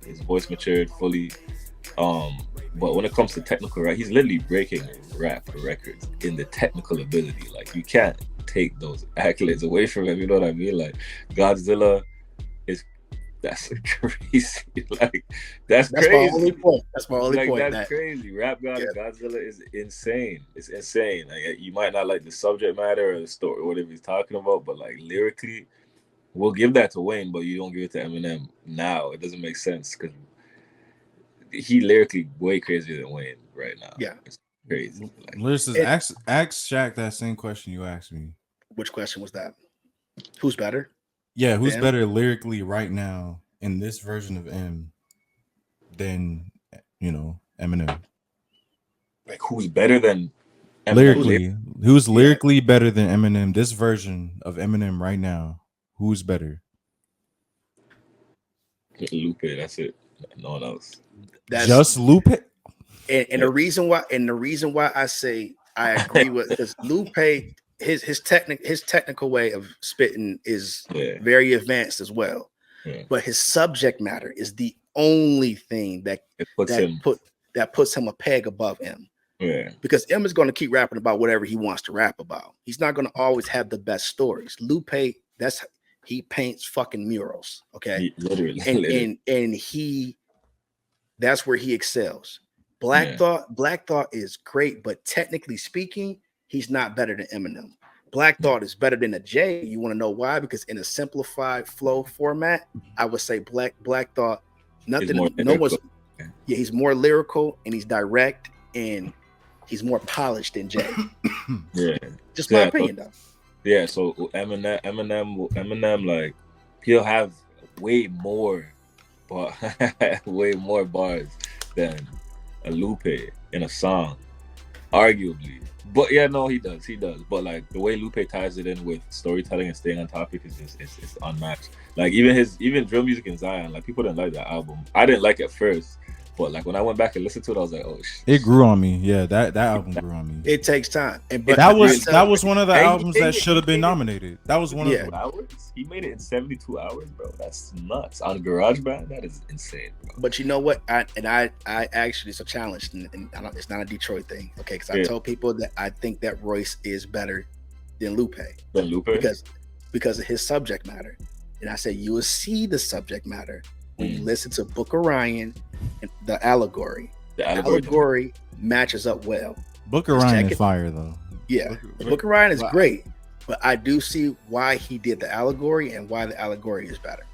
His voice matured fully. But when it comes to technical rap, he's literally breaking rap records in the technical ability. Like, you can't take those accolades away from him. You know what I mean? Like, Godzilla that's crazy. Like, that's crazy. My only point. That's my only point. That's crazy. Rap God of Godzilla is insane. It's insane. Like, you might not like the subject matter or the story or whatever he's talking about, but like lyrically, we'll give that to Wayne, but you don't give it to Eminem now. It doesn't make sense because he lyrically way crazier than Wayne right now. Yeah, it's crazy. Like, Lyricist, ask Shaq that same question you asked me. Which question was that? Who's better? Yeah, who's better lyrically right now in this version of M than, Eminem? Like, who's better than Eminem? Lyrically? Who's lyrically better than Eminem? This version of Eminem right now, who's better? Lupe, that's it. No one else. Just Lupe? And the reason why I say I agree with, because Lupe, his technical way of spitting is very advanced as well. Yeah. But his subject matter is the only thing that puts him a peg above M. Yeah. Because M is going to keep rapping about whatever he wants to rap about. He's not going to always have the best stories. Lupe, he paints fucking murals. Okay. Literally. And that's where he excels. Black Thought is great, but technically speaking, he's not better than Eminem. Black Thought is better than a J. You want to know why? Because in a simplified flow format, I would say Black Thought. He's more lyrical and he's direct and he's more polished than Jay. Just my opinion, though. Yeah, so Eminem, like, he'll have way more bars than a Lupe in a song, arguably. But yeah, no, he does. But like the way Lupe ties it in with storytelling and staying on topic is just it's unmatched. Like even Drill Music in Zion, like, people didn't like that album. I didn't like it at first, but like when I went back and listened to it, I was like, oh shit. It grew on me. Yeah, that album grew on me. It takes time. But that was one of the albums that should have been nominated. That was one of them. Hours? He made it in 72 hours, bro. That's nuts. On GarageBand, that is insane, bro. But you know what? I actually, it's a challenge, and it's not a Detroit thing, okay? Because I told people that I think that Royce is better than Lupe. Because of his subject matter. And I said, you will see the subject matter when you listen to Book of Ryan and the Allegory. The Allegory matches up well. Book of Ryan is fire, though. Yeah, Book of Ryan is great. But I do see why he did the Allegory and why the Allegory is better.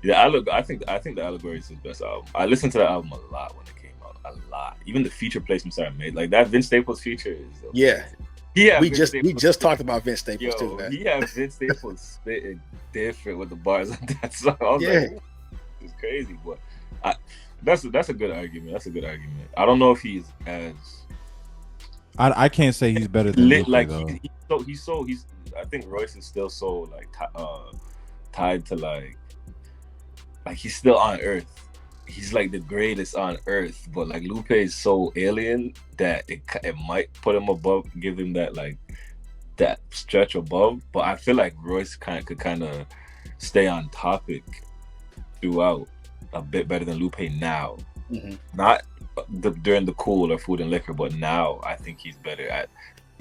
Yeah, I think the Allegory is his best album. I listened to that album a lot when it came out. A lot. Even the feature placements I made, like that Vince Staples feature is. We just talked about Vince Staples too, man. Yeah, Vince Staples spitting different with the bars on that song. I was like, it's crazy, but that's a good argument. I don't know if he's as. I can't say he's better than Lupe, like though. He's I think Royce is still so like tied to like he's still on Earth. he's like the greatest on earth, but like Lupe is so alien that it might put him above, give him that like that stretch above. But I feel like Royce could kind of stay on topic throughout a bit better than Lupe now. Not during the Cool or Food and Liquor, but now I think he's better at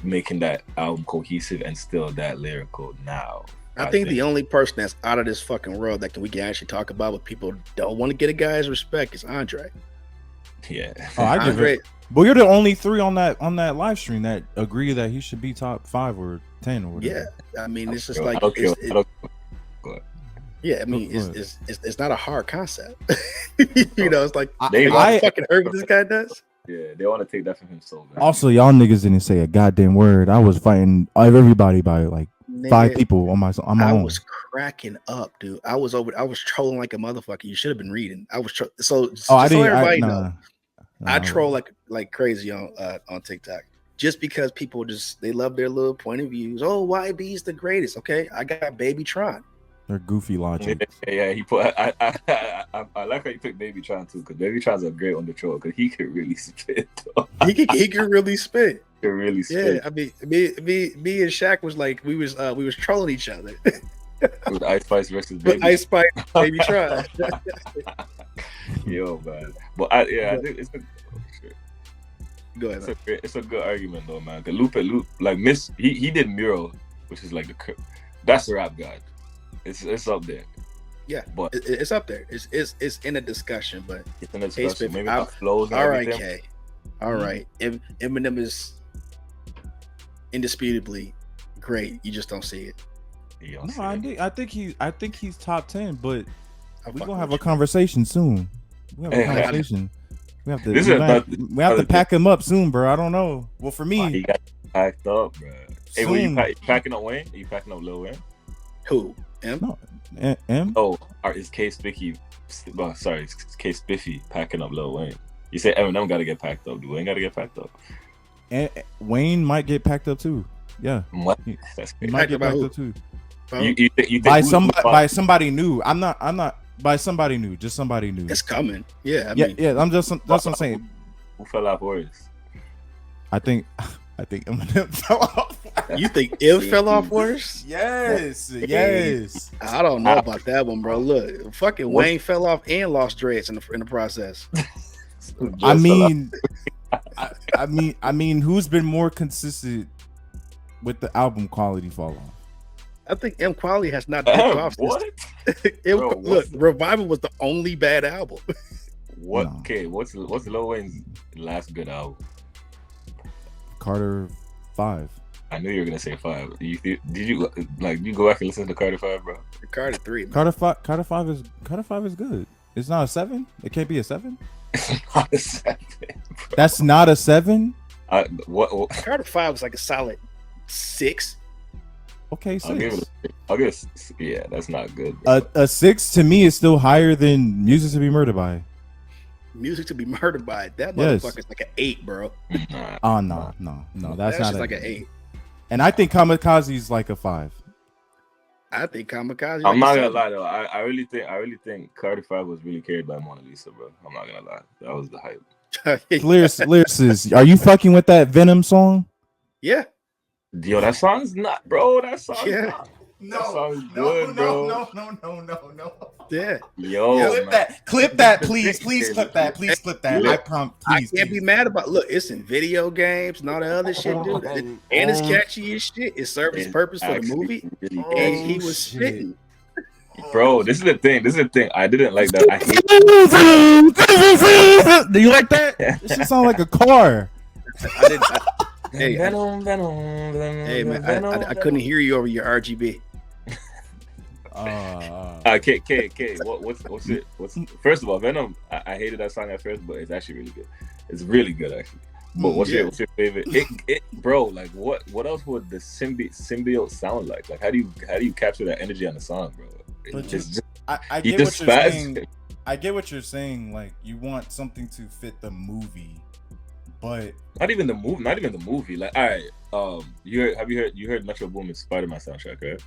making that album cohesive and still that lyrical now. I think the only person that's out of this fucking world that we can actually talk about, but people don't want to get a guy's respect, is Andre. Yeah. Oh, I give it. But you're the only 3 on that live stream that agree that he should be top 5 or 10 or whatever. Yeah, I mean, it's just like yeah, I mean, it's not a hard concept. You know, it's like I fucking heard what this guy does. Yeah, they want to take that from him so bad. Also, y'all niggas didn't say a goddamn word. I was fighting everybody by like 5 people on my own. I was cracking up, dude. I was trolling like a motherfucker. You should have been reading. I was everybody know. I troll like crazy on TikTok just because people they love their little point of views. Oh, YB's the greatest. Okay, I got Baby Tron. They're goofy logic. Yeah, he put. I like how you picked Baby Tron too, because Baby Tron's a great on the troll because he could really spit. he could really spit. He could really spit. Yeah, I mean, me and Shaq was like we was trolling each other. With Ice Spice versus Baby. Ice Spice, Baby Tron. Yo, man. But I think it's a. Go ahead. It's a good argument though, man. Cause Lupe, like he did Mural, which is like that's the rap god. It's up there. Yeah, but it's up there. It's in a discussion, but it's in a discussion. Maybe not flows. All right, Kay. All right. Eminem is indisputably great. You just don't see it. No, I think he's top 10, but we're gonna have a conversation soon. We have a conversation. We have to pack him up soon, bro. I don't know. Well, for me, he got packed up, bro. Hey, were you packing up Wayne? Are you packing up Lil Wayne? Who? M? No, M? Oh, is Kay Spiffy? Sorry, Kay Spiffy packing up Lil Wayne. You say Eminem got to get packed up. Do Wayne got to get packed up? And Wayne might get packed up too. Yeah, what? He might get packed up too. You think by somebody new. I'm not by somebody new. Just somebody new. It's coming. Yeah. I mean, that's what I'm saying. Who fell off worse? I think Eminem fell off. You think M fell off worse? Yes. I don't know about that one, bro. Look, fucking Wayne fell off and lost dreads in the process. I mean, who's been more consistent with the album quality fall off? I think M quality has not dipped off. What? Look, Revival was the only bad album. What? No. Okay, what's Lil Wayne's last good album? Carter 5. I knew you were gonna say 5. Did you go back and listen to Carter 5, bro? Carter 3. Man. Carter 5 is good. It's not a 7. It can't be a 7. It's not a 7. Bro. That's not a 7. What? Carter 5 was like a solid 6. Okay, 6. I'll give it. Yeah, that's not good. A 6 to me is still higher than Music to Be Murdered By. Music to Be Murdered By. That motherfucker's like an 8, bro. Oh no, that's not like an 8. And I think Kamikaze's like a 5. I think Kamikaze. I'm not gonna lie though. I really think Carter 5 was really carried by Mona Lisa, bro. I'm not gonna lie. That was the hype. Lyricist, are you fucking with that Venom song? Yeah. Yo, that song's not, bro. That song's not. No, that song's good, bro. No. Yeah. Yo, clip that, please clip that. Please clip that. I can't be mad about. Look, it's in video games and all that other shit, dude. And it's catchy as shit. It served its purpose for the movie, and he was spitting. Bro, this is the thing. I didn't like that. I hate. Do you like that? This should sound like a car. I didn't. Hey, Venom. Hey man, I couldn't hear you over your RGB. K. What's it? First of all, Venom. I hated that song at first, but it's actually really good. It's really good actually. But what's your favorite? It bro, like what else would the symbiote sound like? Like how do you capture that energy on the song, bro? I get what you're saying. I get what you're saying. Like you want something to fit the movie. But not even the movie. Like, all right, you heard Metro Boomin's Spider-Man soundtrack, right?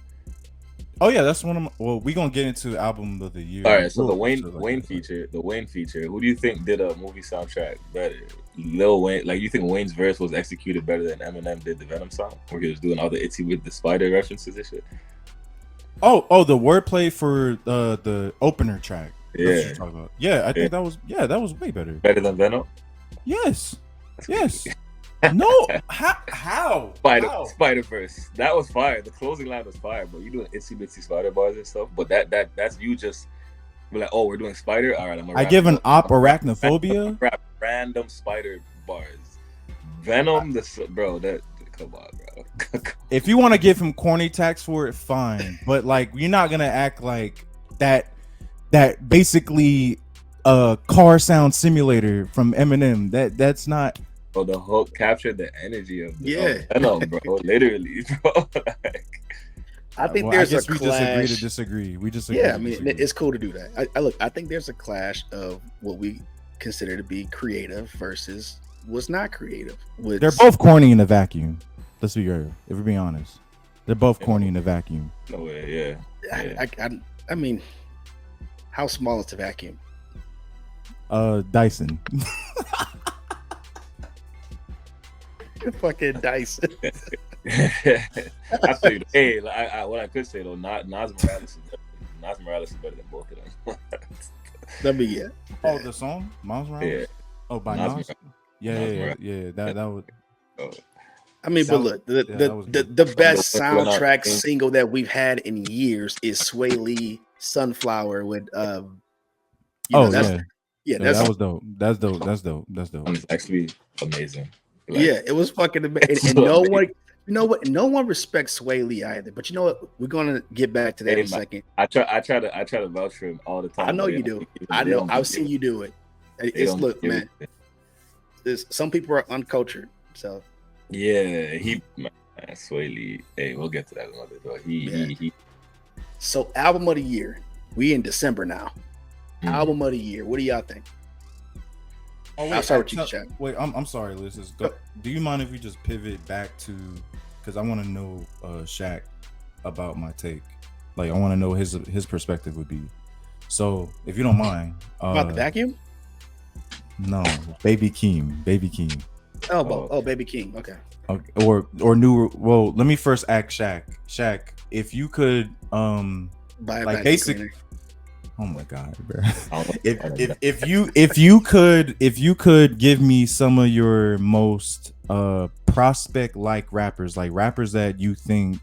Oh yeah, that's one of my. Well, we gonna get into album of the year. All right, so the Well, Wayne shit like Wayne that, but- feature, the Wayne feature. Who do you think did a movie soundtrack better? Lil Wayne, like you think Wayne's verse was executed better than Eminem did the Venom song, where he was doing all the Itzy with the spider references and shit? Oh, the wordplay for the opener track. That's what Yeah, you're talking about. Yeah, I think yeah. that was way better. Better than Venom. Yes, That's yes. crazy. No, how? How? Spider Verse. That was fire. The closing line was fire, but you doing itsy bitsy spider bars and stuff. But that's you just be like, oh, we're doing spider. All right, I'm gonna I rap give an about- op I'm gonna arachnophobia. rap random spider bars. Venom, bro. That come on, bro. If you want to give him corny tax for it, fine. But like, you're not gonna act like that. That basically car sound simulator from Eminem. That's not. Bro, the hook captured the energy of Yeah. Venom, bro. Literally, bro. Like, I think Well, there's I guess a we clash. just agree to disagree. We just agree Yeah, I to mean, disagree. it's cool to do that. I look, I think there's a clash of what we consider to be creative versus what's not creative. They're both corny in a vacuum. Let's be real. If we're being honest, they're both corny in a vacuum. no way, yeah. I mean, how small is the vacuum? Dyson. Fucking Dyson. I say, hey, what I could say though, Nas Morales is better than both of them. Let me get. Oh, the song Miles Morales. Yeah. Oh, by Nas Nas. Morales. Yeah. That would. Oh, I mean, That but was- look, that was good. the best What's going on? soundtrack single that we've had in years is Sway Lee "Sunflower" with Oh that's, yeah. yeah, Yeah, that's that was dope. That's dope. it's actually amazing. Like, yeah, it was fucking amazing. And no one, you know what? No one respects Sway Lee either. But you know what? We're gonna get back to that in a second. I try to vouch for him all the time. I know but you they do. don't give I it- they know. don't I've give seen it- you do it. they It's don't look, give man. it- Some people are uncultured. So Yeah, man, Sway Lee. Hey, we'll get to that another day. He so album of the year. We in December now. Mhm. Album of the year. What do y'all think? Oh, I'll start with you, Shaq. Wait, I'm sorry, Liz. Do you mind if we just pivot back to, because I want to know Shaq about my take. Like, I want to know his perspective would be. So, if you don't mind, About the vacuum? no, Baby Keem. Oh, Baby King. Okay. Okay, or new. Well, let me first ask Shaq. Shaq, if you could, Buy a like vacuum basic. cleaner. Oh my god, bro. I don't know. If you could give me some of your most prospect like rappers that you think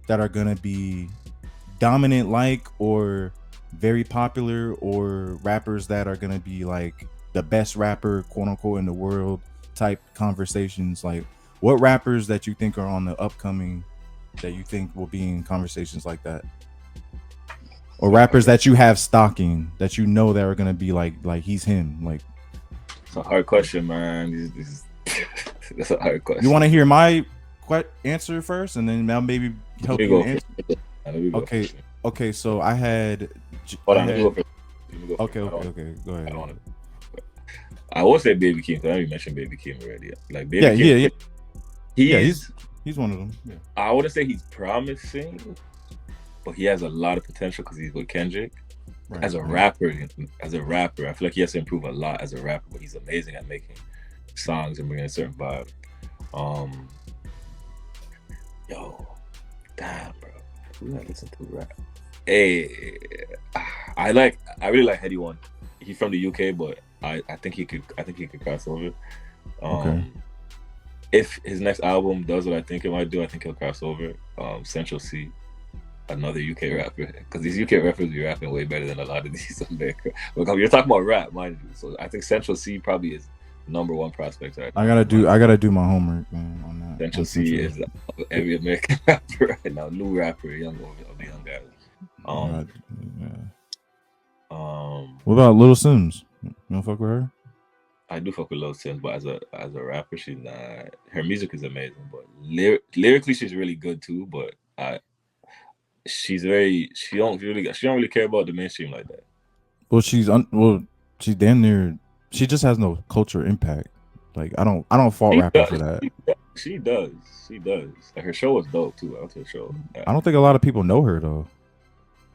that are gonna be dominant or very popular, or rappers that are gonna be like the best rapper quote unquote in the world type conversations, like what rappers that you think are on the upcoming that you think will be in conversations like that? Or rappers that you have stalking that you know that are gonna be like he's him. Like, It's a hard question, man. That's a hard question. you want to hear my answer first, and then I'll maybe help Let me you go answer. first. Let me go Okay. first. Okay, so I had. Hold I on, let me had- go first. Let me go first. Okay. I don't- Go ahead. I don't want to. I will say Baby Keem, because I already mentioned Baby Keem already. Like Baby Yeah, Keem, yeah. he's He's one of them. Yeah. I wouldn't say he's promising, but he has a lot of potential because he's with Kendrick. Right, As a rapper, I feel like he has to improve a lot as a rapper, but he's amazing at making songs and bringing a certain vibe. Yo, damn, bro, who I listen to rap? Hey, I really like Heady One. He's from the UK, but I think he could cross over. Okay. If his next album does what I think it might do, I think he'll cross over. Central C, another UK rapper, because these UK rappers be rapping way better than a lot of these American. Look, you're talking about rap, mind you. So I think Central C probably is number one prospect right now. I gotta do my homework, man, on that. Central C is every American rapper right now, new rapper, young of the young guys. What about Little Sims? You don't fuck with her? I do fuck with Lil Sims, but as a rapper, she's not. Her music is amazing, but lyrically, she's really good too. But she don't really care about the mainstream like that. Well, she's damn near. She just has no cultural impact. Like, I don't fault rappers for that. She does. Like, her show was dope too. I went to the show. I don't think a lot of people know her though.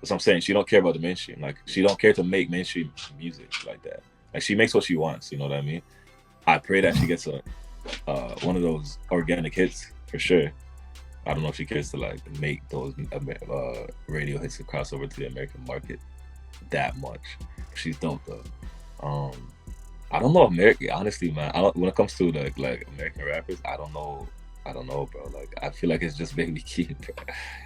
That's what I'm saying. She don't care about the mainstream. Like she don't care to make mainstream music like that. Like she makes what she wants. You know what I mean? I pray that she gets a one of those organic hits for sure. I don't know if she cares to like make those radio hits to cross over to the American market that much. She's dope though. I don't know American. Honestly, man, when it comes to like American rappers, I don't know, bro. Like I feel like it's just Baby Keem.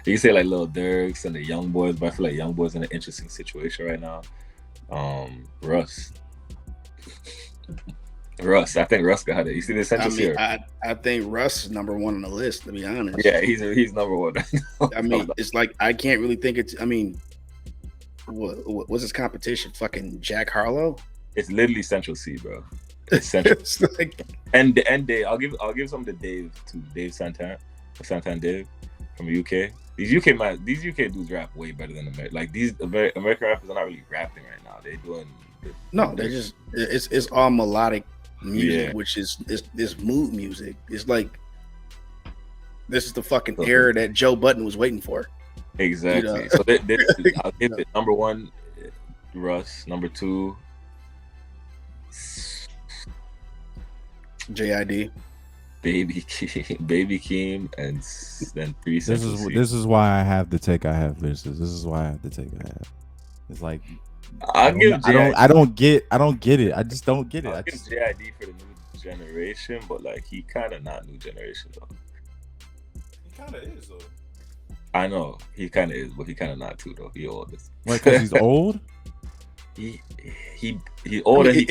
You say like Lil Durks and the Young Boys, but I feel like Young Boys in an interesting situation right now. Russ. I think Russ got it. You see the essentials here. I think Russ is number one on the list. To be honest, yeah, he's number one. I mean, it's like I can't really think it's. I mean, what's his competition? Fucking Jack Harlow. It's literally Central C, bro. It's Central. It's like, and Dave. I'll give some to Dave too. Dave Santan Dave from the UK. These UK dudes rap way better than American. Like these American rappers are not really rapping right now. They're doing. They're just it's all melodic music, which is mood music. It's like this is the fucking era that Joe Budden was waiting for. Exactly. You know? So I'll give it number one, Russ. Number two, JID, Baby Keem, and then three. This is why I have the take I have. This is why I have the take I have. It's like. I don't get it. I just don't get it. I'll give JID for the new generation, but like he kind of not new generation though. He kind of is though. I know he kind of is, but he kind of not too though. He old. Like because he's old. He old and he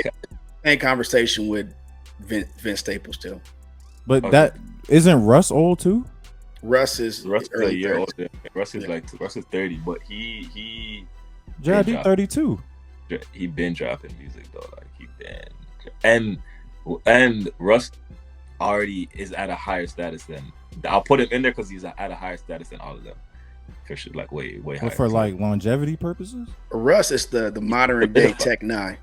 in conversation with Vince Staples too. But that isn't Russ old too. Russ is a year older. Russ is 30, but he. JID 32. He been dropping music though, like he been, and Russ already is at a higher status than. I'll put him in there because he's at a higher status than all of them, for sure, like way higher. But for like longevity purposes, Russ is the modern day Tech 9.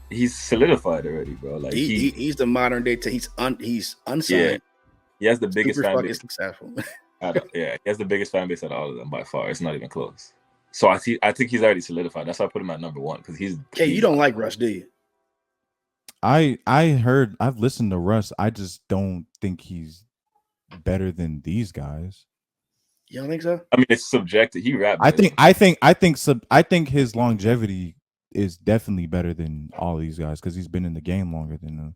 He's solidified already, bro. Like he's the modern day. He's unsigned. Yeah. He has the biggest fan base. Successful. He has the biggest fan base out of all of them by far. It's not even close. So I think he's already solidified. That's why I put him at number one because he's. Okay, you don't like Russ, do you? I've listened to Russ. I just don't think he's better than these guys. You don't think so? I mean, it's subjective. He rap. I think his longevity is definitely better than all these guys because he's been in the game longer than them.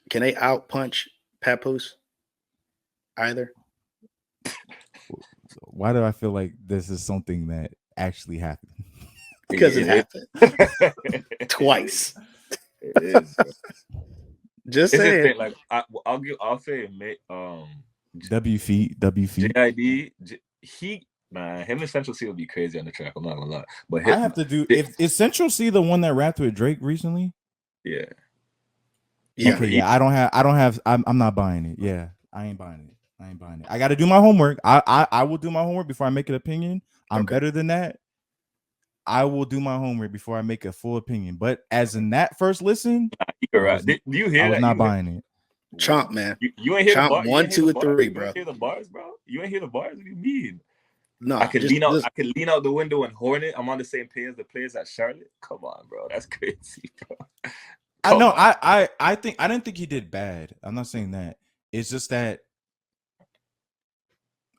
Can they out punch Papoose? Either. Why do I feel like this is something that actually happened? Because it happened twice. It is. Just saying. Like I'll say W feet. JID. Him and Central C will be crazy on the track. I'm not gonna lie. But I have to do. Is Central C the one that rapped with Drake recently? Yeah. Okay. Yeah. I'm not buying it. Yeah. I ain't buying it. I got to do my homework. I will do my homework before I make an opinion. I'm better than that. I will do my homework before I make a full opinion. But as in that first listen, you're right. Do you hear that? I was not buying it. Chomp, man. You ain't hear Chomp the bars. 1, 2, and 3, bro. You ain't hear the bars, bro. You ain't hear the bars. What do you mean? No, I could lean out the window and horn it. I'm on the same page as the players at Charlotte. Come on, bro. That's crazy, bro. I didn't think he did bad. I'm not saying that. It's just that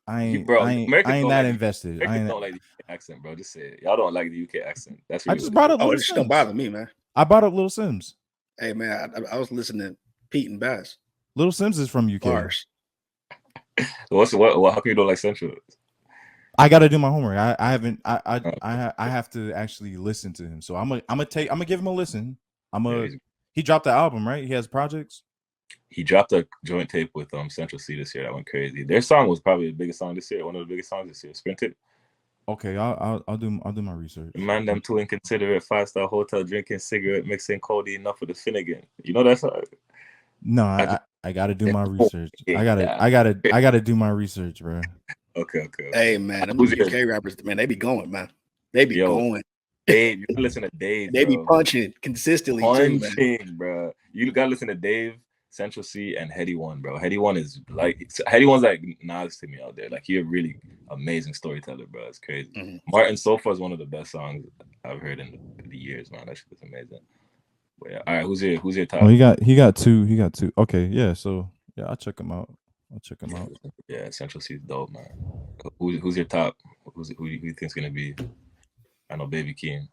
I ain't that invested. I don't like the UK accent, bro. Just say it. Y'all don't like the UK accent. That's I just brought up. It just don't bother me, man. I brought up Lil Sims. Hey, man, I was listening to Pete and Bass. Lil Sims is from UK. Bars. What? How come you don't like Central? I got to do my homework. I haven't. I have to actually listen to him. So I'm gonna give him a listen. He dropped the album, right? He has projects. He dropped a joint tape with Central C this year that went crazy. Their song was probably the biggest song this year, one of the biggest songs this year. Sprint It. Okay, I'll do my research. Man, them too inconsiderate. 5-star hotel drinking cigarette mixing Cody enough for the Finnegan. You know that song? No, I gotta do my research. I gotta do my research, bro. Okay. Hey, man, them UK rappers, man, they be going, man. They be going. Dave, you gotta listen to Dave. They be punching consistently, too, man. Bro. You gotta listen to Dave. Central C, and Heady One, bro. Heady One's like Nas to me out there. Like, he a really amazing storyteller, bro. It's crazy. Mm-hmm. Martin Sofa is one of the best songs I've heard in the years, man. That shit is amazing. But yeah, all right, who's your top? Oh, he got two. He got two. Okay, yeah. So yeah, I'll check him out. Yeah, Central C is dope, man. Who's your top? Who you think's gonna be? I know Baby Keem.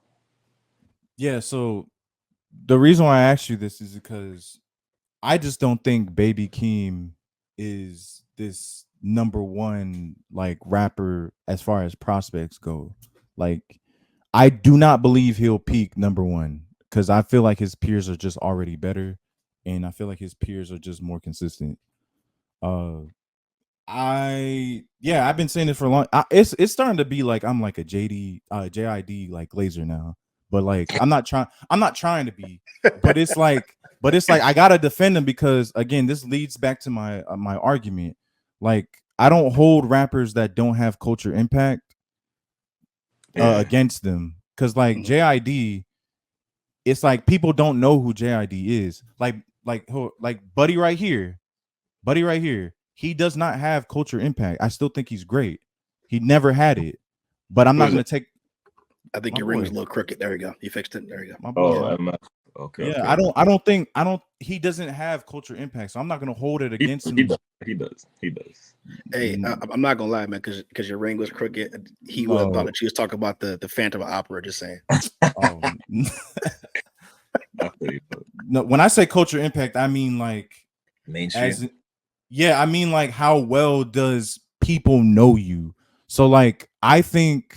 Yeah. So the reason why I asked you this is because I just don't think Baby Keem is this number one like rapper as far as prospects go. Like, I do not believe he'll peak number one because I feel like his peers are just already better, and I feel like his peers are just more consistent. Uh, I've been saying this for a long. It's starting to be like I'm like a JID like Glazer now, but like I'm not trying to be, but it's like I gotta defend him because again, this leads back to my argument. Like, I don't hold rappers that don't have culture impact against them because like JID, it's like people don't know who JID is. Like Buddy right here, he does not have culture impact. I still think he's great. He never had it, but I'm not going to take. I think your ring was a little crooked. There you go. You fixed it. There you go. My boy. Okay. Yeah, okay. I don't think he doesn't have culture impact, so I'm not going to hold it against him. He does. Hey, I'm not gonna lie, man, because your ring was crooked. He would have thought that you was talking about the Phantom Opera. Just saying. No, when I say culture impact, I mean like mainstream. I mean like how well does people know you? So like I think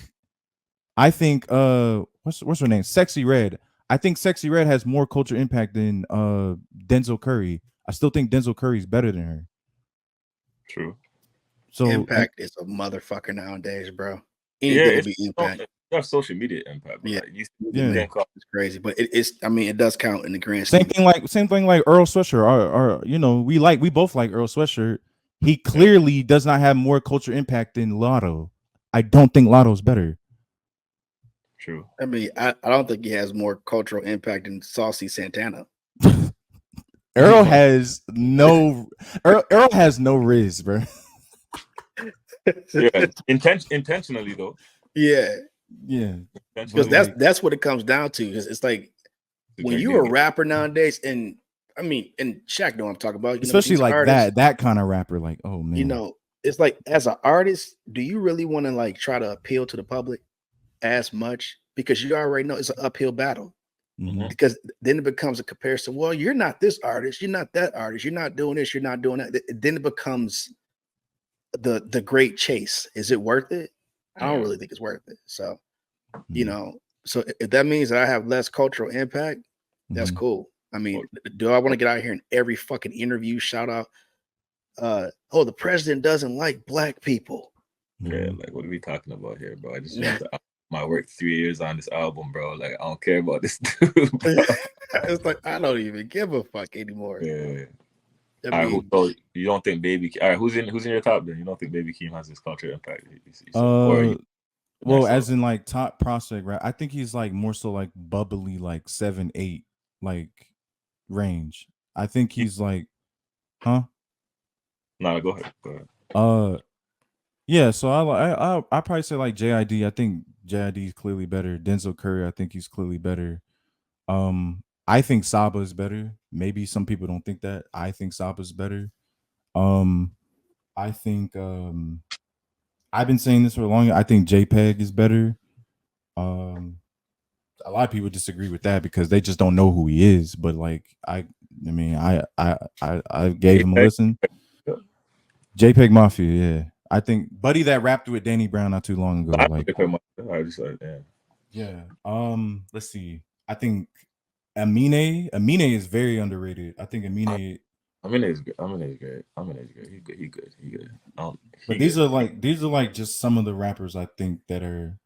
what's her name? Sexy Red. I think Sexy Red has more culture impact than Denzel Curry. I still think Denzel Curry is better than her. True. So impact is a motherfucker nowadays, bro. Anything will be impact. Have social media impact. Yeah, like, it's crazy, but it's. I mean, it does count in the grand scheme. Same thing like Earl Sweatshirt. Or you know, we both like Earl Sweatshirt. He clearly does not have more culture impact than Lotto. I don't think Lotto's better. True. I mean, I don't think he has more cultural impact than Saucy Santana. Earl has no riz, bro. Yeah, intentionally though. Yeah, because that's what it comes down to. It's like when you're a rapper nowadays, and I mean, and Shaq know what I'm talking about. Especially like artists, that kind of rapper. Like, oh man, you know, it's like as an artist, do you really want to like try to appeal to the public as much? Because you already know it's an uphill battle. Mm-hmm. Because then it becomes a comparison. Well, you're not this artist, you're not that artist, you're not doing this, you're not doing that. Then it becomes the great chase. Is it worth it? I don't really think it's worth it. So, you know, so if that means that I have less cultural impact, that's cool. I mean, do I want to get out here in every fucking interview shout out? The president doesn't like black people. Yeah, like what are we talking about here, bro? I just my work 3 years on this album, bro. Like, I don't care about this dude, bro. It's like I don't even give a fuck anymore. Yeah. I mean, so you don't think Baby? All right, who's in your top then? You don't think Baby Keem has this culture impact? Well, as in like top prospect, right? I think he's like more so like bubbly, like 7-8, like range. I think he's like, huh? No, go ahead. Yeah. So I probably say like JID. I think JID is clearly better. Denzel Curry, I think he's clearly better. I think Saba is better. Maybe some people don't think that. I think Saba's better. I think I've been saying this for a long time. I think JPEG is better. A lot of people disagree with that because they just don't know who he is. But like I gave him a listen. JPEG Mafia, yeah. I think Buddy that rapped with Danny Brown not too long ago. I just like, yeah. Let's see. I think Amine is very underrated. I think Amine is good. Amine is great. He good. But these are like just some of the rappers I think that are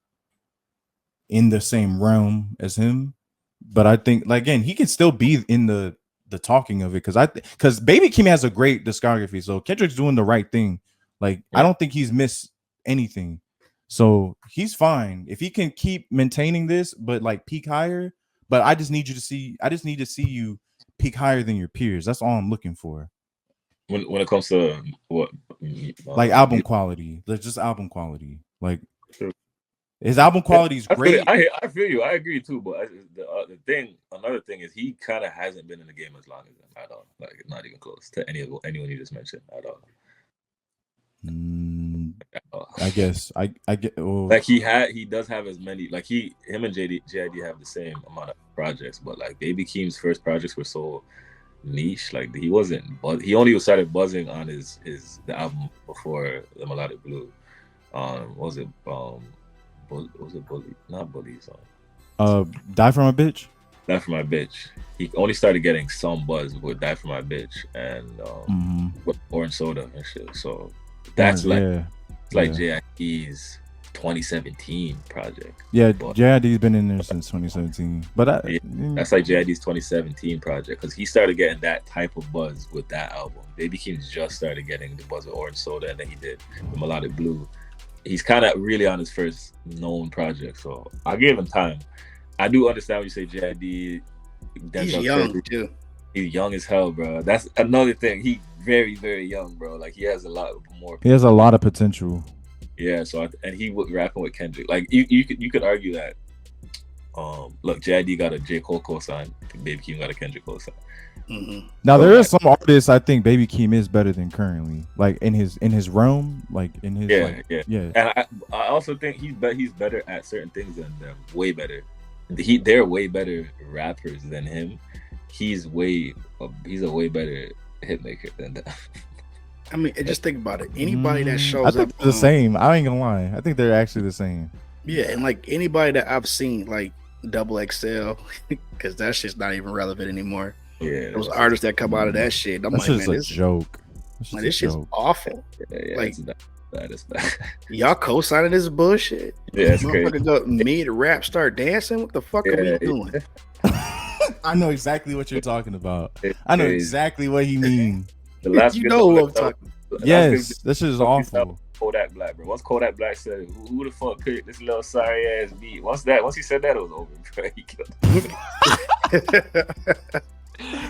in the same realm as him. But I think like again, he can still be in the talking of it because Baby Keem has a great discography. So Kendrick's doing the right thing. Like I don't think he's missed anything. So he's fine if he can keep maintaining this, but like peak higher. But I just need to see you peak higher than your peers. That's all I'm looking for. When it comes to what, Like album quality, like just album quality. Like his album quality is I feel great. it. I feel you. I agree too. But another thing is he kind of hasn't been in the game as long as them at all. Like not even close to anyone you just mentioned at all. I guess I get like he does have as many, like him and JID have the same amount of projects, but like Baby Keem's first projects were so niche. Like he only started buzzing on the album before the Melodic Blue. What was it Bully? Not Bully song. Die for My Bitch. Die for My Bitch. He only started getting some buzz with Die for My Bitch and with Orange Soda and shit. So that's JID's 2017 project. Yeah, JID's been in there since 2017. But that's like JID's 2017 project because he started getting that type of buzz with that album. Baby Keem just started getting the buzz with Orange Soda, and then he did the Melodic Blue. He's kind of really on his first known project, so I give him time. I do understand when you say JID. He's young too. He's young as hell, bro. That's another thing. He very, very young, bro. Like he has a lot more. He has a lot of potential. Yeah. So and he was rapping with Kendrick. Like you could argue that. Look, JID got a J. Cole cosign. Baby Keem got a Kendrick cosign. Mm-hmm. Now there are some artists I think Baby Keem is better than currently, like in his realm, like in his yeah. And I also think he's better at certain things than them. Way better. They're way better rappers than him. He's a way better hit maker than them. I mean, just think about it. Anybody that shows up, the same. I ain't gonna lie. I think they're actually the same. Yeah, and like anybody that I've seen, like Double XL, because that shit's not even relevant anymore. Yeah, those artists that come out of that shit, I'm like, man, this joke. This shit's awful. Yeah, like that is bad. Y'all co-signing this bullshit. Yeah, it's crazy. Go mid rap, start dancing. What the fuck are we doing? I know exactly what you're talking about. I know exactly what he means. You know what I'm talking about. Yes, this is awful. Kodak Black, bro. Once Kodak Black said, "Who the fuck picked this little sorry ass beat?" Once he said that, it was over. Bro. He killed.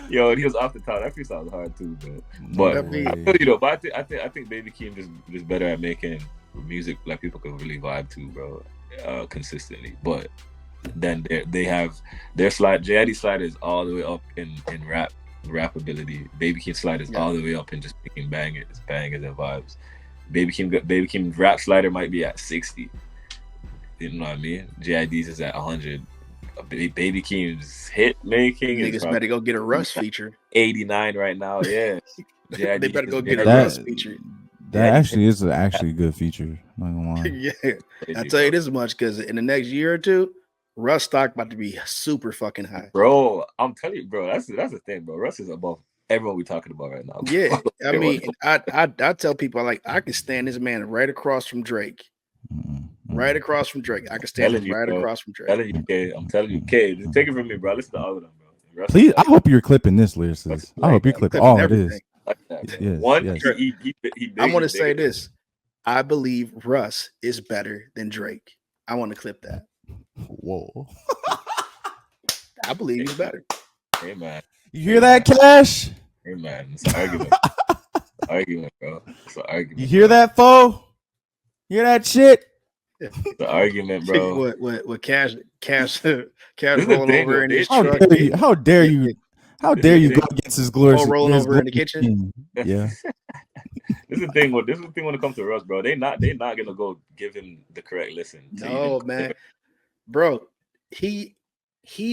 Yo, and he was off the top. That freestyle was hard too, bro. But I feel you though. But I think Baby Keem just better at making music like people can really vibe to, bro, consistently. But then they have their slide. JID slide is all the way up in rap ability. Baby Keem slide is all the way up in just picking bangers and vibes. Baby Keem rap slider might be at 60. You know what I mean? JID's is at 100. Baby Keem's hit making niggas better go get a Russ feature. 89 right now. Yeah. They better go get a Russ feature. That actually is a good feature. Not gonna lie. Yeah. I tell you this much, because in the next year or two, Russ stock about to be super fucking high. Bro, I'm telling you, bro, that's the thing, bro. Russ is above everyone we're talking about right now. Yeah. I mean, I tell people, like, I can stand this man right across from Drake. Right across from Drake. I can stand across from Drake. I'm telling you, Kay, just take it from me, bro. Listen to all of them, bro. Russ, please, I hope you're clipping this, Lyricist. I hope you're clipping all of this. Like that, yes, one, yes. I'm going to say this. I believe Russ is better than Drake. I want to clip that. Whoa. I believe he's better. Hey, man. You hear that, Cash? Hey, man. It's an argument. Argument, bro. It's an argument. You hear that, foe? Hear that shit? The argument, bro. What Cash rolling over in his truck. How dare you go against his glorious rolling over in the kitchen? Yeah. This is the thing when it comes to Russ, bro. They're not gonna go give him the correct listen. No, man. Bro, he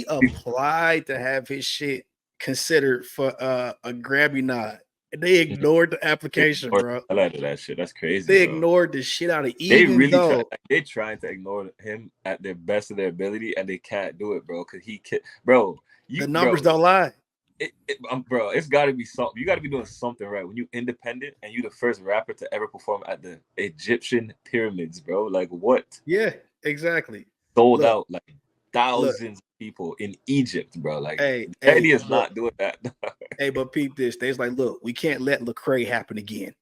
applied to have his shit considered for a Grammy nod. And they ignored the application, bro. I like that shit. That's crazy. They ignored the shit out of they're trying to ignore him at their best of their ability, and they can't do it, bro. Because the numbers don't lie. Bro, it's got to be something. You got to be doing something right when you independent and you the first rapper to ever perform at the Egyptian pyramids, bro. Like what? Yeah, exactly. Sold out like thousands of people in Egypt, bro. Like, Eddie is not doing that. Hey, but peep this. They's like, look, we can't let Lecrae happen again.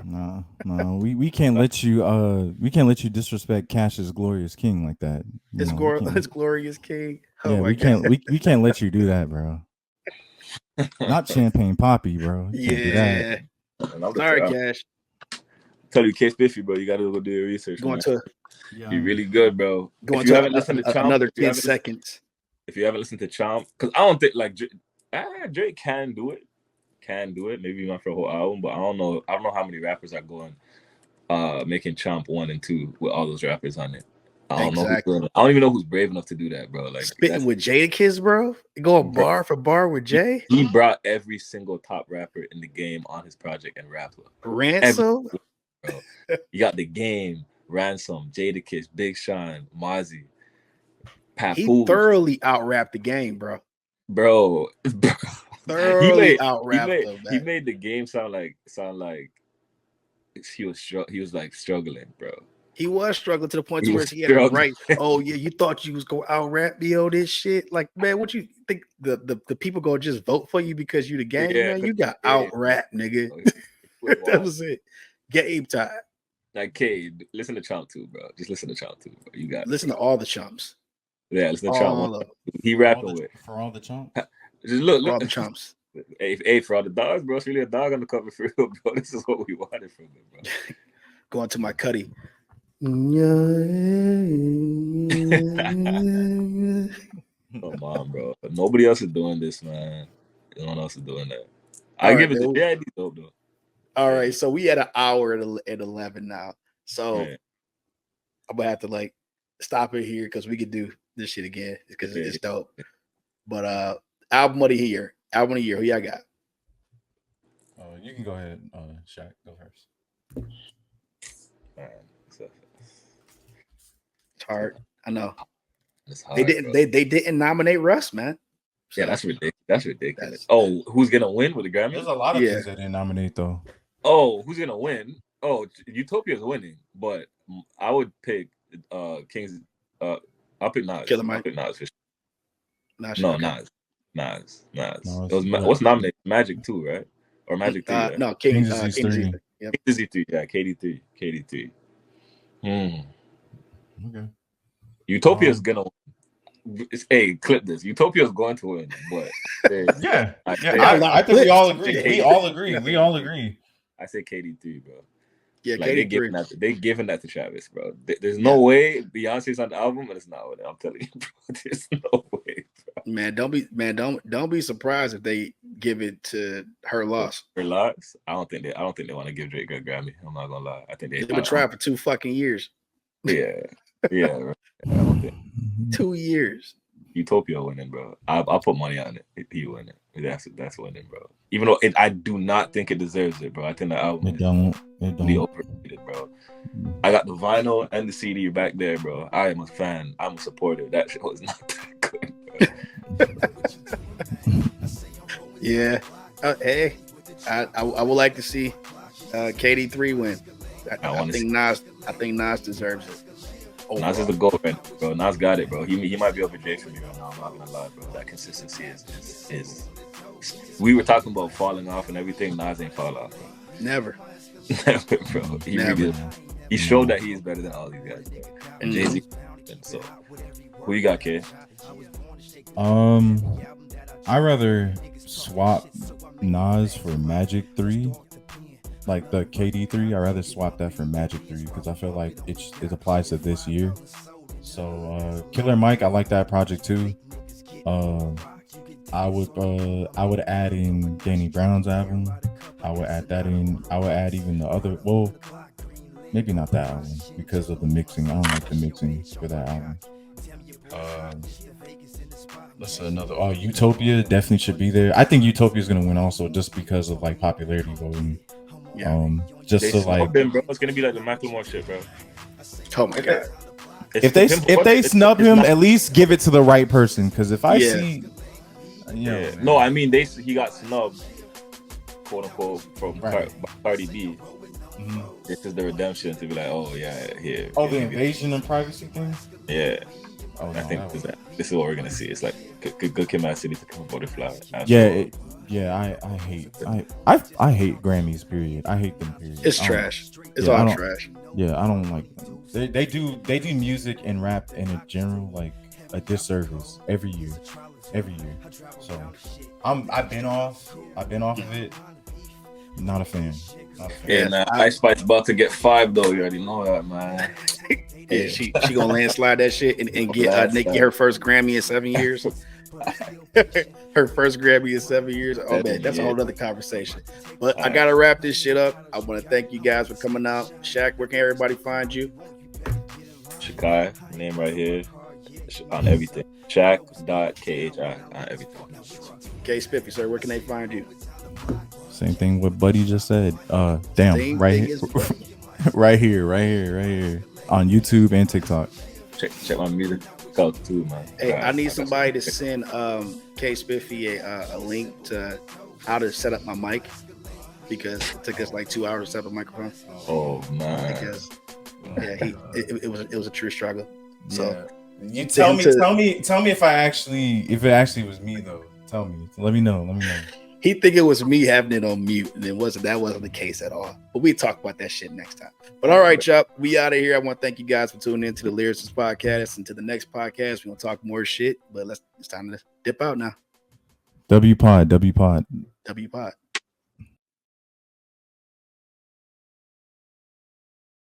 No, we can't let you disrespect Cash's Glorious King like that. It's Glorious King. Oh, yeah, we can't let you do that, bro. Not Champagne Poppy, bro. You can't do that. Yeah. And I'm Sorry, the Cash. tell you, Kay Spiffy, bro. You gotta go do your research. Going Man. to Be really good, bro. going If you to haven't listened to Chomp, another 10 seconds. if you haven't listened to Chomp, because I don't think like Drake can do it. Maybe not for a whole album, but I don't know how many rappers are going making Chomp 1 and 2 with all those rappers on it. I don't know. I don't even know who's brave enough to do that, bro. Like spitting with Jadakiss, bro. Going bar for bar with Jay. He brought every single top rapper in the game on his project and rapped with Ransom. Bro. You got The Game, Ransom, Jadakiss, Big Sean, Mozzie, He thoroughly out-rapped the Game, bro. Thoroughly out-rapped them. He made The Game sound like he was like struggling, bro. He was struggling to the point where he had to write, oh yeah, you thought you was gonna out-rap me on this shit? Like, man, what you think the people gonna just vote for you because you the Game, man? You got out-rap, nigga. That was it. Game time. Like, Kay, listen to Chomp 2, bro. Just listen to Chomp 2, bro. You got listen to all the Chomps. Yeah, listen to Chomp 1. He rapping with for all the Chomps. Just look all the Chomps. Hey, for all the dogs, bro. It's really a dog on the cover for real, bro. This is what we wanted from him, bro. Going to my Cuddy. Come on, bro. But nobody else is doing this, man. No one else is doing that. I give it to JID though. All right, so we had an hour at 11 now. So I'm gonna have to like stop it here because we could do this shit again because it's dope. But album of the year, who y'all got? You can go ahead, Shaq. Go first. It's hard. I know. It's hard, they didn't nominate Russ, man. So, yeah, that's ridiculous. Who's gonna win with the Grammy? There's a lot of things that didn't nominate though. Oh, who's gonna win? Oh, Utopia's winning, but I would pick King's. I'll pick Nas. Killer Mike. I'll pick Nas for sure. Nas. What's nominated? Magic 2, right? Or Magic 3? Right? No, King's 3. Yep. King's 3. Yeah, KD3. Okay. Utopia's gonna. Hey, clip this. Utopia's going to win, but I think we all agree. We all agree. I say KD3, bro. Yeah, like they're giving that to Travis, bro. There's no way Beyonce's on the album and it's not with it. I'm telling you, bro. There's no way, bro. Man, don't be surprised if they give it to Her Loss. Her Loss? I don't think they want to give Drake a Grammy. I'm not gonna lie. I think they've been trying for 2 fucking years. Yeah. Right. I don't think 2 years. Utopia winning, bro. I'll put money on it. He winning. That's winning, bro. Even though I do not think it deserves it, bro. I think the album it don't be overrated, bro. I got the vinyl and the CD back there, bro. I am a fan. I'm a supporter. That shit was not that good, bro. Yeah. Hey, I would like to see KD3 win. I think Nas deserves it. Overall. Nas is the goal right now, bro. Nas got it, bro. He might be over Drake for me right now. I'm not gonna lie, bro. That consistency is. We were talking about falling off and everything. Nas ain't fall off, bro. Never, bro. He showed that he is better than all these guys, bro. And Jay-Z. So, who you got, kid? I rather swap Nas for Magic 3. Like the KD3, I'd rather swap that for Magic 3 because I feel like it applies to this year. So Killer Mike, I like that project too. I would add in Danny Brown's album. I would add that in. I would add even the other. Well, maybe not that album because of the mixing. I don't like the mixing for that album. Let's say another. Oh, Utopia definitely should be there. I think Utopia is gonna win also just because of like popularity voting. Yeah. Just so like, bro. It's gonna be like the Macklemore shit, bro. Oh my god. If they snub him, at least give it to the right person. Because if I see, no, I mean he got snubbed, quote unquote, from Cardi B. Mm-hmm. This is the redemption to be like, oh yeah, here. Oh, the invasion and privacy thing. Yeah. Oh, no, I think this is what we're gonna see. It's like good Kid, Mad City to come Butterfly. I hate Grammys. Period. I hate them. Period. It's trash. It's all trash. Yeah, I don't like them. They do music and rap in a general like a disservice every year. every year. So I've been off of it. Not a fan. Not a fan. Yeah, man. Ice Spice about to get 5 though. You already know that, man. Yeah, she gonna landslide that shit and get Nicki her first Grammy in 7 years. Her first Grammy in 7 years. Oh man, that's a whole other conversation. But I gotta wrap this shit up. I want to thank you guys for coming out. Shaq, where can everybody find you? Shakai, name right here on everything. Shaq.khi on everything. Kay Spiffy, sir, where can they find you? Same thing what Buddy just said. Damn, Same right thing here, right here, on YouTube and TikTok. Check my music out too, man. Hey, I need somebody to send Kay Spiffy a link to how to set up my mic because it took us like 2 hours to set up a microphone. Oh man. Because it was a true struggle. So you tell me if it actually was me though. Tell me. Let me know. He think it was me having it on mute, and that wasn't the case at all. But we talk about that shit next time. But all right, y'all, we out of here. I want to thank you guys for tuning in to the Lyricist podcast. And to the next podcast, we're gonna talk more shit. But it's time to dip out now. W pod. W pod.